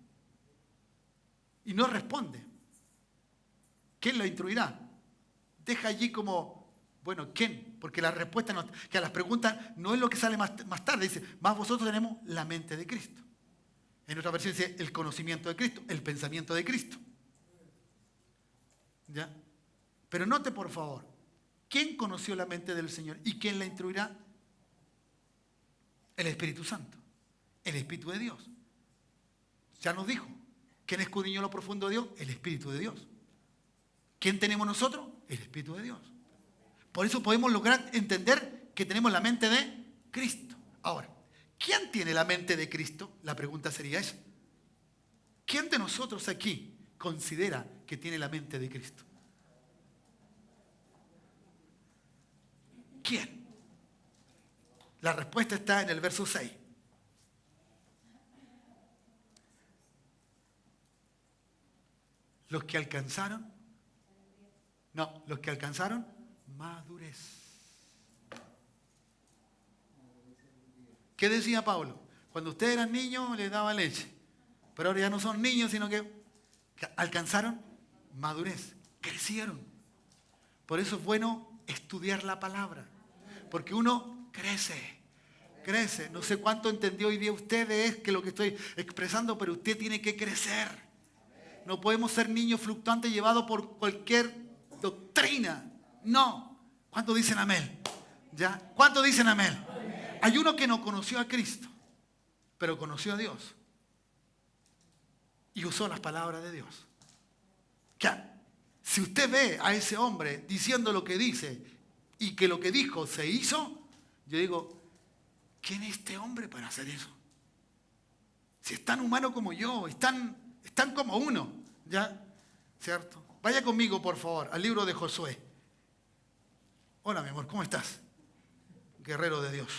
Y no responde. ¿Quién la instruirá? Deja allí como, bueno, ¿quién? Porque la respuesta no, que a las preguntas no es lo que sale más tarde. Dice, más vosotros tenemos la mente de Cristo. En otra versión dice el conocimiento de Cristo, el pensamiento de Cristo. ¿Ya? Pero note por favor, ¿quién conoció la mente del Señor y quién la instruirá? El Espíritu Santo, el Espíritu de Dios. Ya nos dijo, ¿quién escudriñó lo profundo de Dios? El Espíritu de Dios. ¿Quién tenemos nosotros? El Espíritu de Dios. Por eso podemos lograr entender que tenemos la mente de Cristo. Ahora, ¿quién tiene la mente de Cristo? La pregunta sería esa. ¿Quién de nosotros aquí considera que tiene la mente de Cristo? ¿Quién? La respuesta está en el verso 6. Los que alcanzaron madurez. ¿Qué decía Pablo? Cuando ustedes eran niños les daba leche, pero ahora ya no son niños, sino que alcanzaron madurez, crecieron. Por eso es bueno estudiar la palabra, porque uno crece. No sé cuánto entendió hoy día usted de que lo que estoy expresando, pero usted tiene que crecer. No podemos ser niños fluctuantes llevados por cualquier doctrina. No. ¿Cuántos dicen amén? ¿Ya? ¿Cuántos dicen amén? Hay uno que no conoció a Cristo, pero conoció a Dios. Y usó las palabras de Dios. Si usted ve a ese hombre diciendo lo que dice y que lo que dijo se hizo, yo digo, ¿quién es este hombre para hacer eso? Si es tan humano como yo, es tan como uno, ¿ya? ¿Cierto? Vaya conmigo, por favor, al libro de Josué. Hola, mi amor, ¿cómo estás? Guerrero de Dios.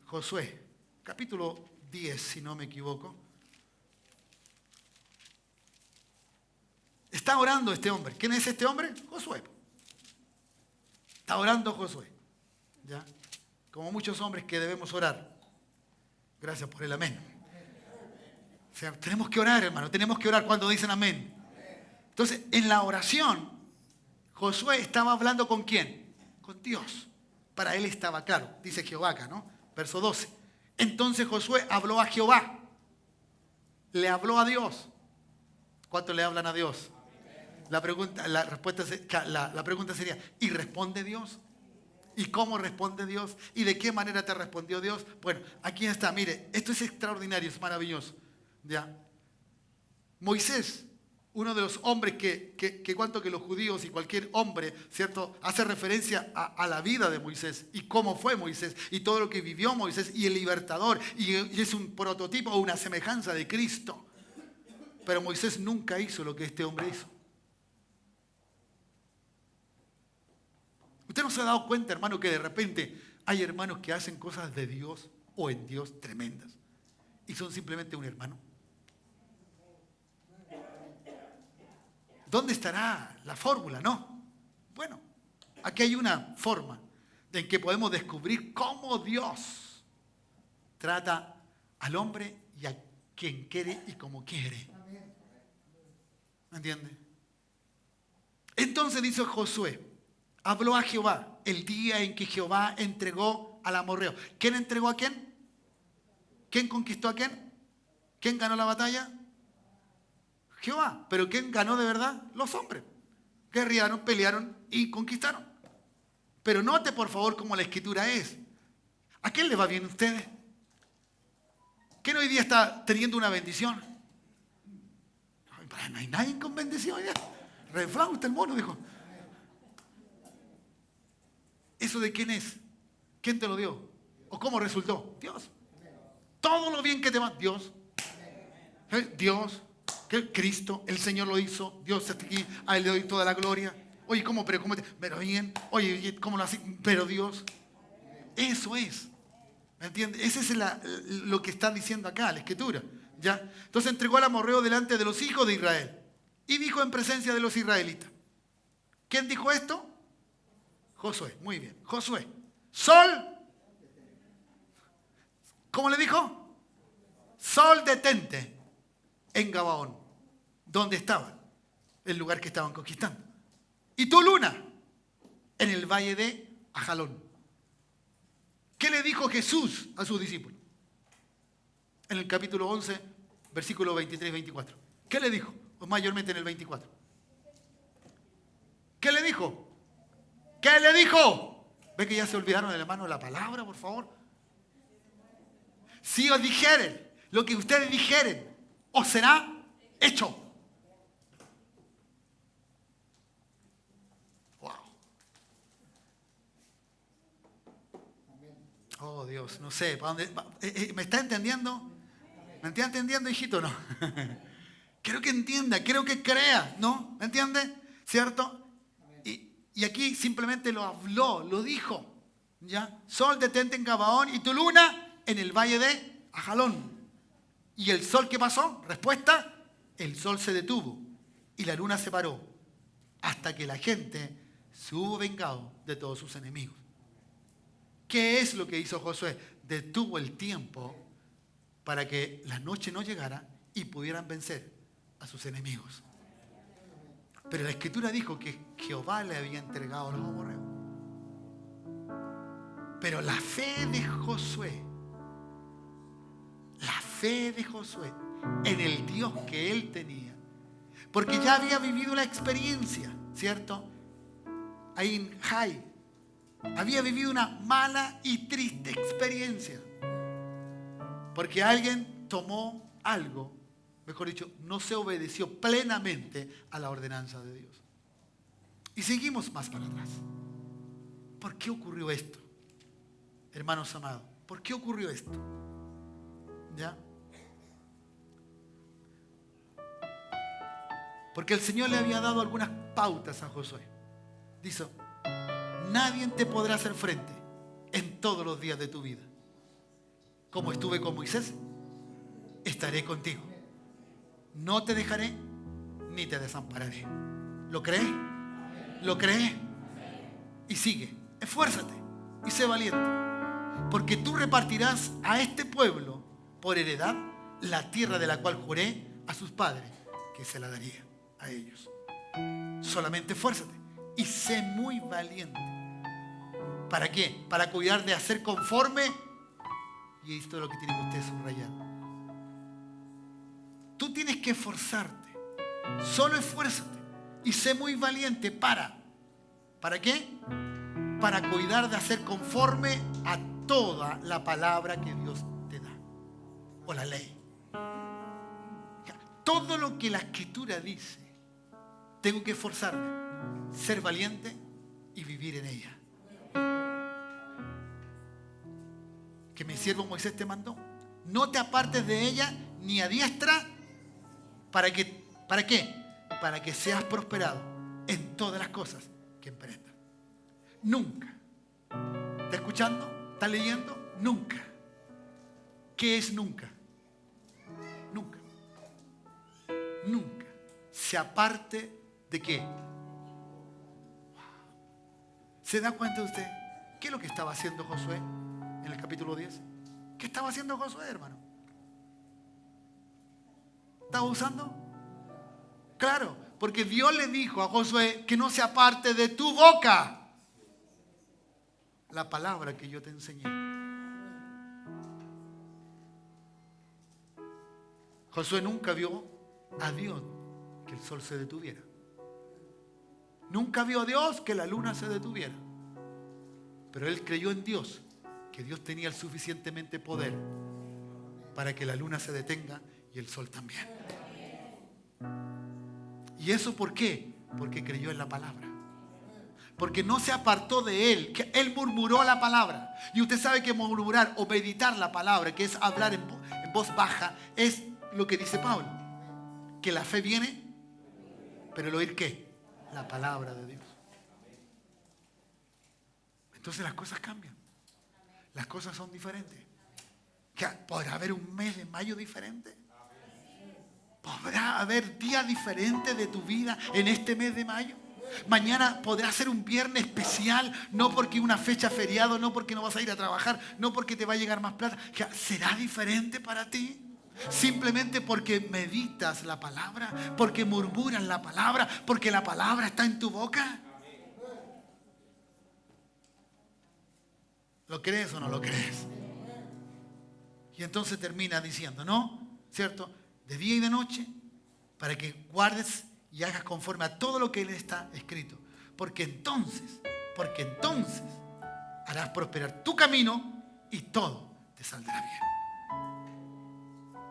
Josué, capítulo 10, si no me equivoco. Está orando este hombre. ¿Quién es este hombre? Josué. Está orando Josué. ¿Ya? Como muchos hombres que debemos orar. Gracias por el amén. O sea, tenemos que orar, hermano. Tenemos que orar cuando dicen amén. Entonces, en la oración, Josué estaba hablando ¿con quién? Con Dios. Para él estaba claro. Dice Jehová acá, ¿no? Verso 12. Entonces Josué habló a Jehová. Le habló a Dios. ¿Cuántos le hablan a Dios? La pregunta sería, ¿y responde Dios? ¿Y cómo responde Dios? ¿Y de qué manera te respondió Dios? Bueno, aquí está, mire, esto es extraordinario, es maravilloso. ¿Ya? Moisés, uno de los hombres que cuanto que los judíos y cualquier hombre, ¿cierto?, hace referencia a la vida de Moisés y cómo fue Moisés y todo lo que vivió Moisés y el libertador, y es un prototipo o una semejanza de Cristo. Pero Moisés nunca hizo lo que este hombre hizo. ¿Usted no se ha dado cuenta, hermano, que de repente hay hermanos que hacen cosas de Dios o en Dios tremendas y son simplemente un hermano? ¿Dónde estará la fórmula? No. Bueno, aquí hay una forma en que podemos descubrir cómo Dios trata al hombre y a quien quiere y como quiere. ¿Me entiende? Entonces dice Josué, habló a Jehová el día en que Jehová entregó al amorreo. ¿Quién entregó a quién? ¿Quién conquistó a quién? ¿Quién ganó la batalla? Jehová. ¿Pero quién ganó de verdad? Los hombres. Guerrearon, pelearon y conquistaron. Pero note por favor cómo la escritura es. ¿A quién le va bien a ustedes? ¿Quién hoy día está teniendo una bendición? No hay nadie con bendición ya. Refrán usted el mono, dijo. ¿Eso de quién es? ¿Quién te lo dio? ¿O cómo resultó? Dios. Todo lo bien que te va, Dios. Dios. Cristo, el Señor lo hizo. Dios está aquí, a Él le doy toda la gloria. Oye, ¿cómo? Pero bien. Oye, ¿cómo lo hace? Pero Dios. Eso es. ¿Me entiendes? Ese es lo que está diciendo acá la Escritura. ¿Ya? Entonces entregó al amorreo delante de los hijos de Israel. Y dijo en presencia de los israelitas. ¿Quién dijo esto? Josué. Muy bien. Josué. Sol. ¿Cómo le dijo? Sol, detente en Gabaón, donde estaban, el lugar que estaban conquistando. Y tu luna, en el valle de Ajalón. ¿Qué le dijo Jesús a sus discípulos? En el capítulo 11, versículo 23 y 24. ¿Qué le dijo? O mayormente en el 24. ¿Qué le dijo? ¿Qué le dijo? ¿Ve que ya se olvidaron de la mano de la palabra, por favor? Si os dijeren lo que ustedes dijeren, os será hecho. Wow. Oh, Dios, no sé, ¿para dónde? ¿Me está entendiendo? ¿Me está entendiendo, hijito? No. Quiero que entienda, quiero que crea, ¿no? ¿Me entiende? ¿Cierto? Y aquí simplemente lo habló, lo dijo. ¿Ya? Sol, detente en Gabaón y tu luna en el valle de Ajalón. ¿Y el sol qué pasó? Respuesta, el sol se detuvo y la luna se paró hasta que la gente se hubo vengado de todos sus enemigos. ¿Qué es lo que hizo Josué? Detuvo el tiempo para que la noche no llegara y pudieran vencer a sus enemigos. Pero la Escritura dijo que Jehová le había entregado a los amorreos. Pero la fe de Josué en el Dios que él tenía, porque ya había vivido la experiencia, ¿cierto? Ahí en Jai, había vivido una mala y triste experiencia, porque alguien tomó algo, mejor dicho, no se obedeció plenamente a la ordenanza de Dios. Y seguimos más para atrás. ¿Por qué ocurrió esto? Hermanos amados, ¿por qué ocurrió esto? ¿Ya? Porque el Señor le había dado algunas pautas a Josué. Dice, nadie te podrá hacer frente en todos los días de tu vida. Como estuve con Moisés, estaré contigo. No te dejaré ni te desampararé. ¿Lo crees? ¿Lo crees? Y sigue. Esfuérzate y sé valiente. Porque tú repartirás a este pueblo por heredad la tierra de la cual juré a sus padres que se la daría a ellos. Solamente esfuérzate y sé muy valiente. ¿Para qué? Para cuidar de hacer conforme. Y esto es lo que tiene que usted subrayar. Tú tienes que esforzarte. Solo esfuérzate y sé muy valiente para. ¿Para qué? Para cuidar de hacer conforme a toda la palabra que Dios te da. O la ley. Todo lo que la Escritura dice, tengo que esforzarme, ser valiente y vivir en ella. Que mi siervo Moisés te mandó. No te apartes de ella ni a diestra. ¿Para qué? Para que seas prosperado en todas las cosas que emprendas. Nunca. ¿Está escuchando? ¿Está leyendo? Nunca. ¿Qué es nunca? Nunca. Nunca. Se aparte de qué. ¿Se da cuenta usted? ¿Qué es lo que estaba haciendo Josué en el capítulo 10? ¿Qué estaba haciendo Josué, hermano? ¿Estaba usando? Claro, porque Dios le dijo a Josué que no se aparte de tu boca la palabra que yo te enseñé. Josué nunca vio a Dios que el sol se detuviera. Nunca vio a Dios que la luna se detuviera. Pero él creyó en Dios, que Dios tenía el suficientemente poder para que la luna se detenga y el sol también. ¿Y eso por qué? Porque creyó en la palabra. Porque no se apartó de él, que él murmuró la palabra. Y usted sabe que murmurar o meditar la palabra, que es hablar en voz baja, es lo que dice Pablo. Que la fe viene, pero el oír ¿qué? La palabra de Dios. Entonces las cosas cambian. Las cosas son diferentes. ¿Podrá haber un mes de mayo diferente? ¿Podrá haber día diferente de tu vida en este mes de mayo? Mañana podrá ser un viernes especial, no porque una fecha feriado, no porque no vas a ir a trabajar, no porque te va a llegar más plata. ¿Será diferente para ti? Simplemente porque meditas la palabra, porque murmuras la palabra, porque la palabra está en tu boca. ¿Lo crees o no lo crees? Y entonces termina diciendo, ¿no? ¿Cierto? De día y de noche, para que guardes y hagas conforme a todo lo que Él está escrito. Porque entonces harás prosperar tu camino y todo te saldrá bien.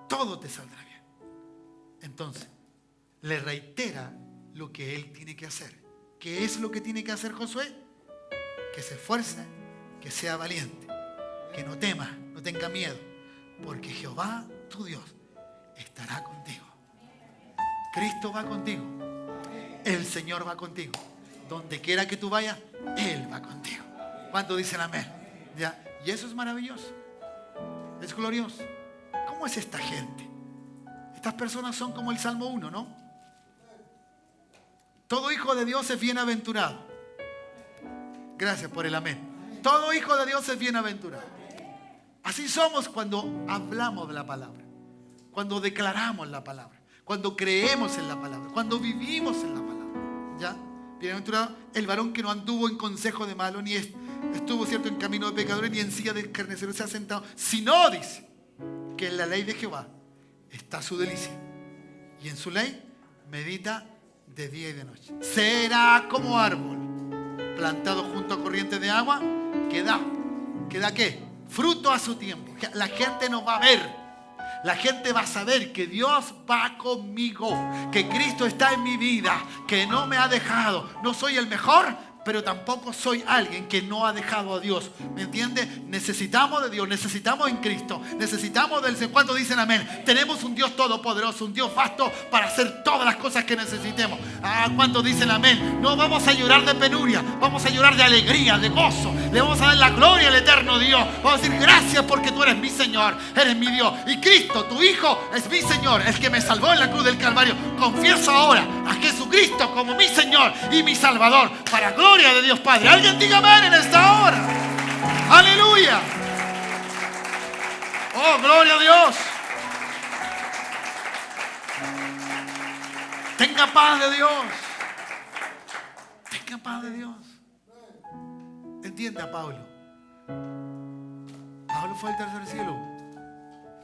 Todo te saldrá bien. Entonces, le reitera lo que Él tiene que hacer. ¿Qué es lo que tiene que hacer Josué? Que se esfuerce, que sea valiente, que no tema, no tenga miedo, porque Jehová, tu Dios, estará contigo. Cristo va contigo. El Señor va contigo. Donde quiera que tú vayas, Él va contigo. ¿Cuántos dicen amén? ¿Ya? Y eso es maravilloso. Es glorioso. ¿Cómo es esta gente? Estas personas son como el Salmo 1, ¿no? Todo hijo de Dios es bienaventurado. Gracias por el amén. Todo hijo de Dios es bienaventurado. Así somos cuando hablamos de la palabra, cuando declaramos la palabra, cuando creemos en la palabra, cuando vivimos en la palabra. ¿Ya? Bienaventurado el varón que no anduvo en consejo de malo, ni estuvo, ¿cierto?, en camino de pecadores, ni en silla de escarnecedores se ha sentado, sino, dice, que en la ley de Jehová está su delicia, y en su ley medita de día y de noche. Será como árbol plantado junto a corrientes de agua, que da ¿qué? Fruto a su tiempo. La gente nos va a ver. La gente va a saber que Dios va conmigo, que Cristo está en mi vida, que no me ha dejado. No soy el mejor, pero tampoco soy alguien que no ha dejado a Dios. ¿Me entiende? Necesitamos de Dios, necesitamos en Cristo, necesitamos del Señor. ¿Cuántos dicen amén? Tenemos un Dios todopoderoso, un Dios vasto para hacer todas las cosas que necesitemos. ¿Cuántos dicen amén? No vamos a llorar de penuria, vamos a llorar de alegría, de gozo. Le vamos a dar la gloria al eterno Dios. Vamos a decir gracias porque tú eres mi Señor, eres mi Dios. Y Cristo, tu Hijo, es mi Señor, el que me salvó en la cruz del Calvario. Confieso ahora a Jesucristo como mi Señor y mi Salvador, para gloria de Dios Padre. Alguien diga amén en esta hora. Aleluya. Oh, gloria a Dios. Tenga paz de Dios. Tenga paz de Dios. Entienda a Pablo. Pablo fue al tercer cielo.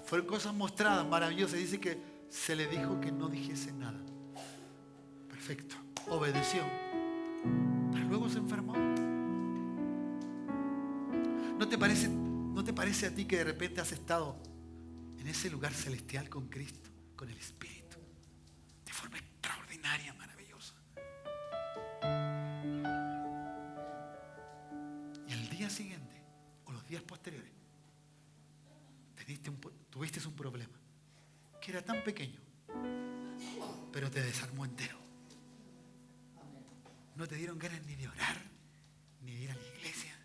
Fueron cosas mostradas, maravillosas. Dice que se le dijo que no dijese nada. Perfecto. Obedeció. Pero luego se enfermó. ¿No te parece a ti que de repente has estado en ese lugar celestial con Cristo, con el Espíritu, de forma extraordinaria, maravillosa? Y el día siguiente, o los días posteriores, tuviste un problema que era tan pequeño, pero te desarmó entero. No te dieron ganas ni de orar, ni de ir a la iglesia.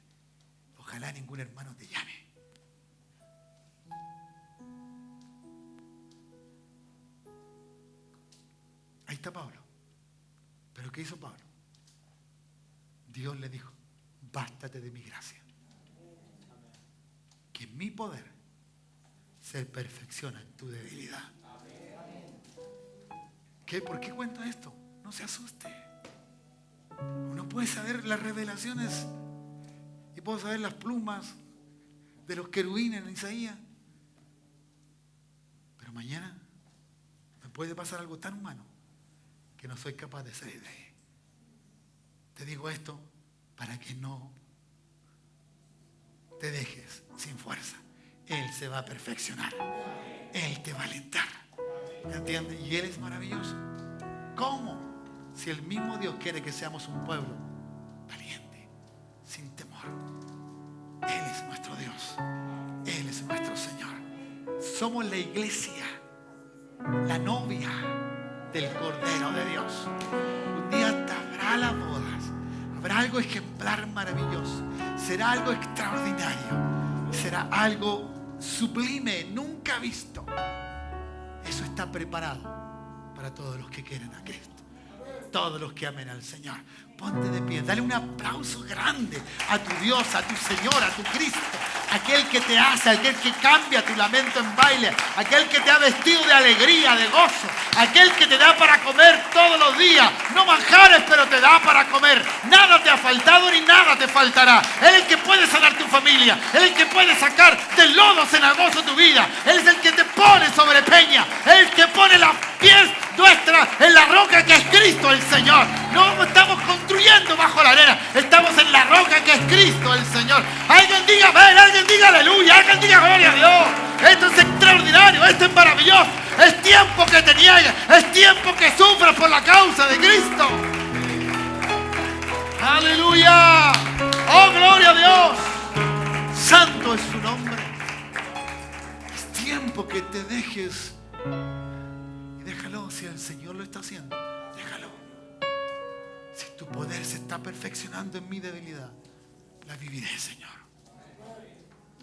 Ojalá ningún hermano te llame. Ahí está Pablo. ¿Pero qué hizo Pablo? Dios le dijo, bástate de mi gracia, que mi poder se perfecciona en tu debilidad. ¿Por qué cuento esto? No se asuste. Uno puede saber las revelaciones y puedo saber las plumas de los querubines en Isaías, pero mañana me puede pasar algo tan humano que no soy capaz de salir de ahí. Te digo esto para que no te dejes sin fuerza. Él se va a perfeccionar. Él te va a alentar. ¿Me entiendes? Y Él es maravilloso. ¿Cómo? Si el mismo Dios quiere que seamos un pueblo valiente, sin temor. Él es nuestro Dios. Él es nuestro Señor. Somos la iglesia, la novia del Cordero de Dios. Un día habrá las bodas. Habrá algo ejemplar maravilloso. Será algo extraordinario. Será algo sublime, nunca visto. Eso está preparado para todos los que quieren a Cristo. Todos los que amen al Señor. Ponte de pie, dale un aplauso grande a tu Dios, a tu Señor, a tu Cristo. Aquel que te hace, aquel que cambia tu lamento en baile, aquel que te ha vestido de alegría, de gozo, aquel que te da para comer todos los días. No manjares, pero te da para comer. Nada te ha faltado ni nada te faltará. Él es el que puede sanar tu familia. Él es el que puede sacar del lodo cenagoso tu vida. Él es el que te pone sobre peña. Él es el que pone las pies nuestras en la roca que es Cristo el Señor. No estamos construyendo bajo la arena. Estamos en la roca que es Cristo el Señor. Alguien diga amén, alguien diga aleluya, alguien diga gloria a Dios. Esto es extraordinario, esto es maravilloso. Es tiempo que te niegues, es tiempo que sufras por la causa de Cristo. Aleluya. Oh, gloria a Dios. Santo es su nombre. Es tiempo que te dejes. Y déjalo, si el Señor lo está haciendo, déjalo. Si tu poder se está perfeccionando en mi debilidad, la viviré, Señor.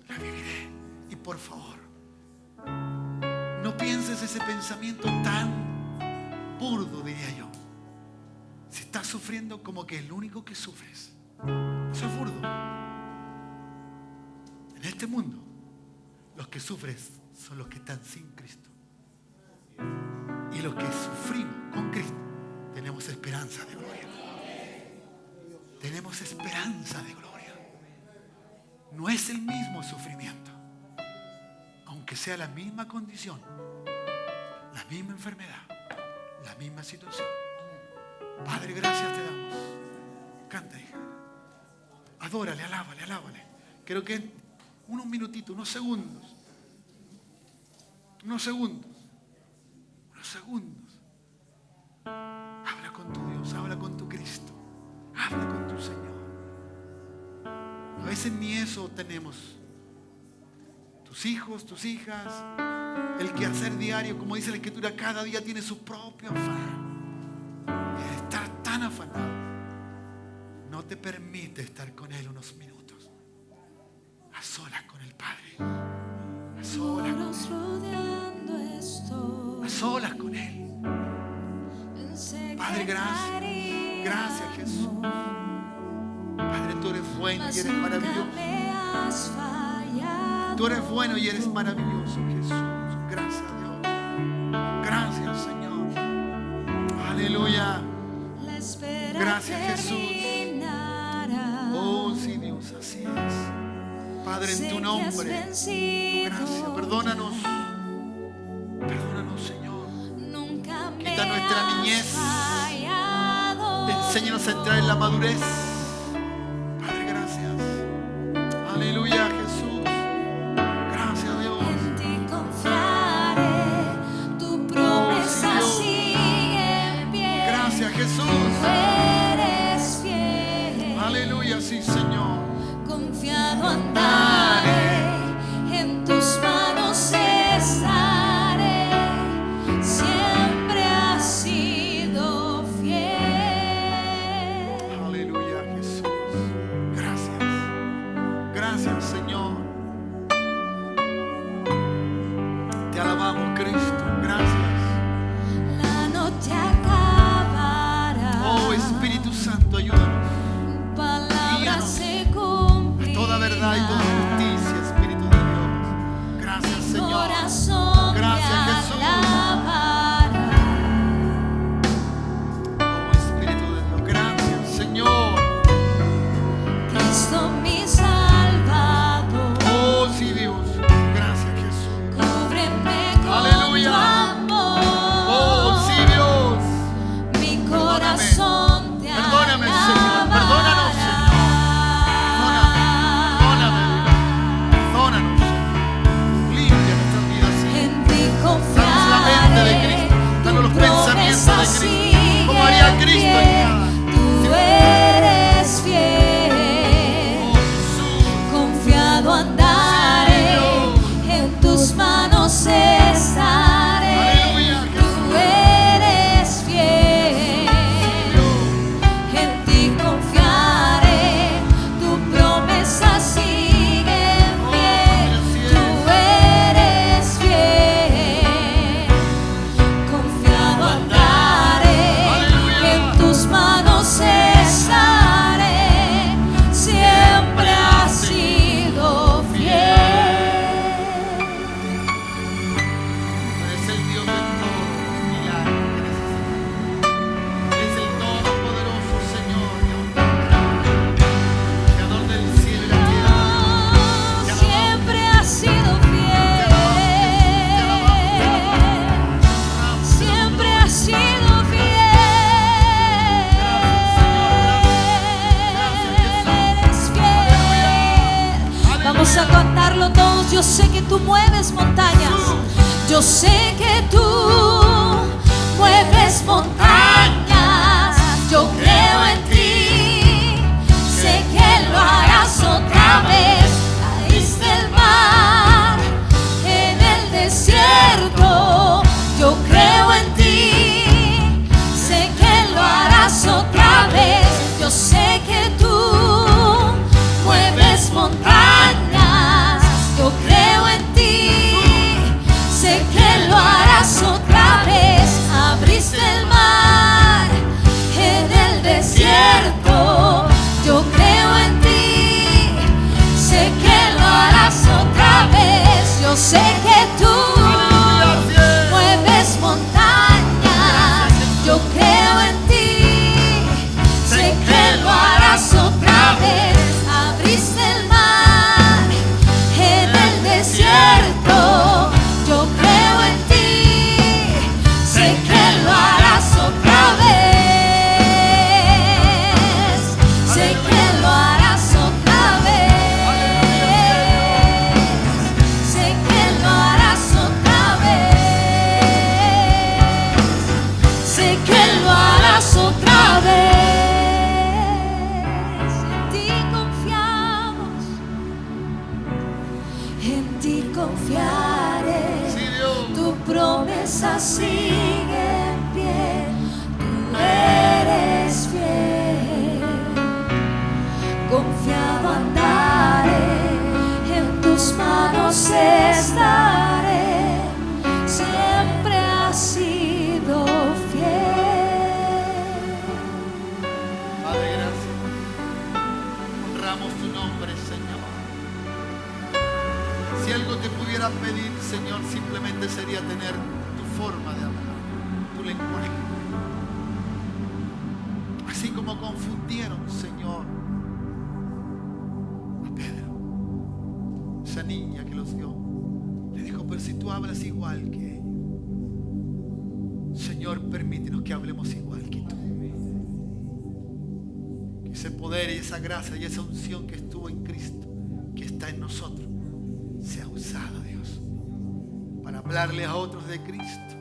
La viviré. Y por favor, no pienses ese pensamiento tan burdo, diría yo. Si estás sufriendo como que el único que sufres, eso es burdo. En este mundo, los que sufren son los que están sin Cristo. Y los que sufrimos con Cristo, tenemos esperanza de gloria. Tenemos esperanza de gloria. No es el mismo sufrimiento, aunque sea la misma condición, la misma enfermedad, la misma situación. Padre, gracias te damos. Canta, hija. Adórale, alábale, alábale. Creo que unos minutitos, unos segundos. Habla con tu Dios, habla con tu Cristo, habla con tu Señor. A veces ni eso tenemos. Tus hijos, tus hijas, el quehacer diario, como dice la Escritura, cada día tiene su propio afán. Y estar tan afanado no te permite estar con Él unos minutos. A solas con el Padre. A solas con Él. A solas con Él. Padre, gracias. Gracias, Jesús. Padre, tú eres bueno y eres maravilloso. Tú eres bueno y eres maravilloso, Jesús. Gracias a Dios. Gracias, Señor. Aleluya. Gracias, Jesús. Oh, sí, Dios, así es. Padre, en tu nombre, tu gracia, perdónanos. Perdónanos, Señor. Quita nuestra niñez. Enséñanos a entrar en la madurez. Padre, gracias. Aleluya, Jesús. Gracias a Dios. En ti confiaré, tu promesa sigue en pie. Gracias, Jesús. Tú eres fiel. Aleluya, sí, Señor. Confiado andaré, en tus manos estaré. Siempre has sido fiel. Aleluya, Jesús. Gracias. Gracias, Señor. Te alabamos, Cristo. Gracias. La noche acabará. Oh, Espíritu Santo, ayúdanos. Tu palabra Guíanos se a cumplirá. toda verdad y toda Vamos a cantarlo todos. Yo sé que tú mueves montañas. Yo sé que tú mueves montañas. Yo creo en ti. Sé que lo harás otra vez. Caíste el mar en el desierto. Yo creo en ti. Sé que lo harás otra vez. Yo sé que tú mueves montañas. Yo creo en ti. Sé que lo harás otra vez. Abriste el mar en el desierto. Yo creo en ti. Sé que lo harás otra vez. Yo sé que tú mueves montañas. Yo creo en ti. Sé que lo harás otra vez. Abriste el mar en el desierto. Yo creo en ti. Sé que lo harás otra vez. Sé que lo harás otra vez. Sé que lo harás otra vez. Sé que lo harás otra vez. En ti confiamos. En ti confiaré. Sí, Dios. Tu promesa sigue en pie. Tú eres fiel. Confiado andaré. En tus manos estaré. Siempre has sido fiel. Padre, gracias. Honramos tu nombre, Señor. Si algo te pudiera pedir, Señor, simplemente sería tener tu forma de hablar, tu lenguaje. Así como confundieron, Señor, a Pedro, esa niña que los vio, le dijo, pero si tú hablas igual que ella. Señor, permítenos que hablemos igual que tú. Que ese poder y esa gracia y esa unción que estuvo en Cristo, que está en nosotros, sea usado, Dios, para hablarle a otros de Cristo,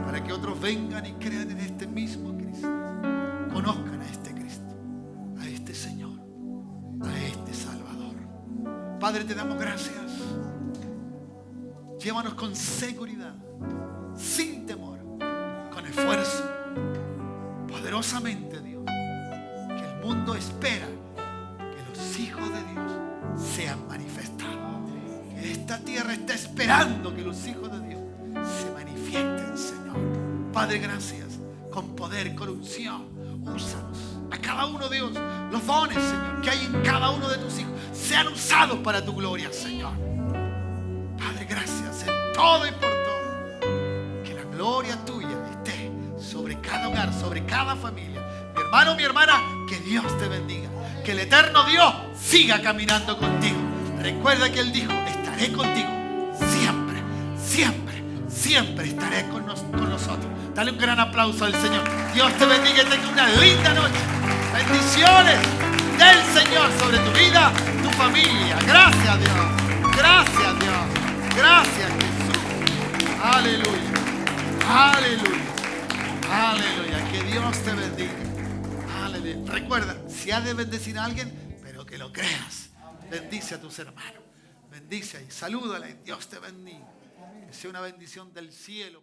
para que otros vengan y crean en este mismo Cristo, conozcan a este Cristo, a este Señor, a este Salvador. Padre, te damos gracias. Llévanos con seguridad, sin temor, con esfuerzo, poderosamente, Dios, que el mundo espera que los hijos de Dios sean manifestados. Que esta tierra está esperando que los hijos de Dios se manifiesten, Señor. Padre, gracias. Con poder, con unción, úsanos. A cada uno, Dios, los dones, Señor, que hay en cada uno de tus hijos, sean usados para tu gloria, Señor. Padre, gracias en todo y por todo. Que la gloria tuya esté sobre cada hogar, sobre cada familia. Mi hermano, mi hermana, que Dios te bendiga. Que el eterno Dios siga caminando contigo. Recuerda que Él dijo, estaré contigo siempre, siempre, siempre estaré con nosotros. Dale un gran aplauso al Señor. Dios te bendiga y tenga una linda noche. Bendiciones del Señor sobre tu vida, tu familia. Gracias, Dios. Gracias, Dios. Gracias, Jesús. Aleluya. Aleluya. Aleluya. Que Dios te bendiga. Aleluya. Recuerda, si has de bendecir a alguien, pero que lo creas. Bendice a tus hermanos. Bendice y salúdale. Dios te bendiga. Que sea una bendición del cielo.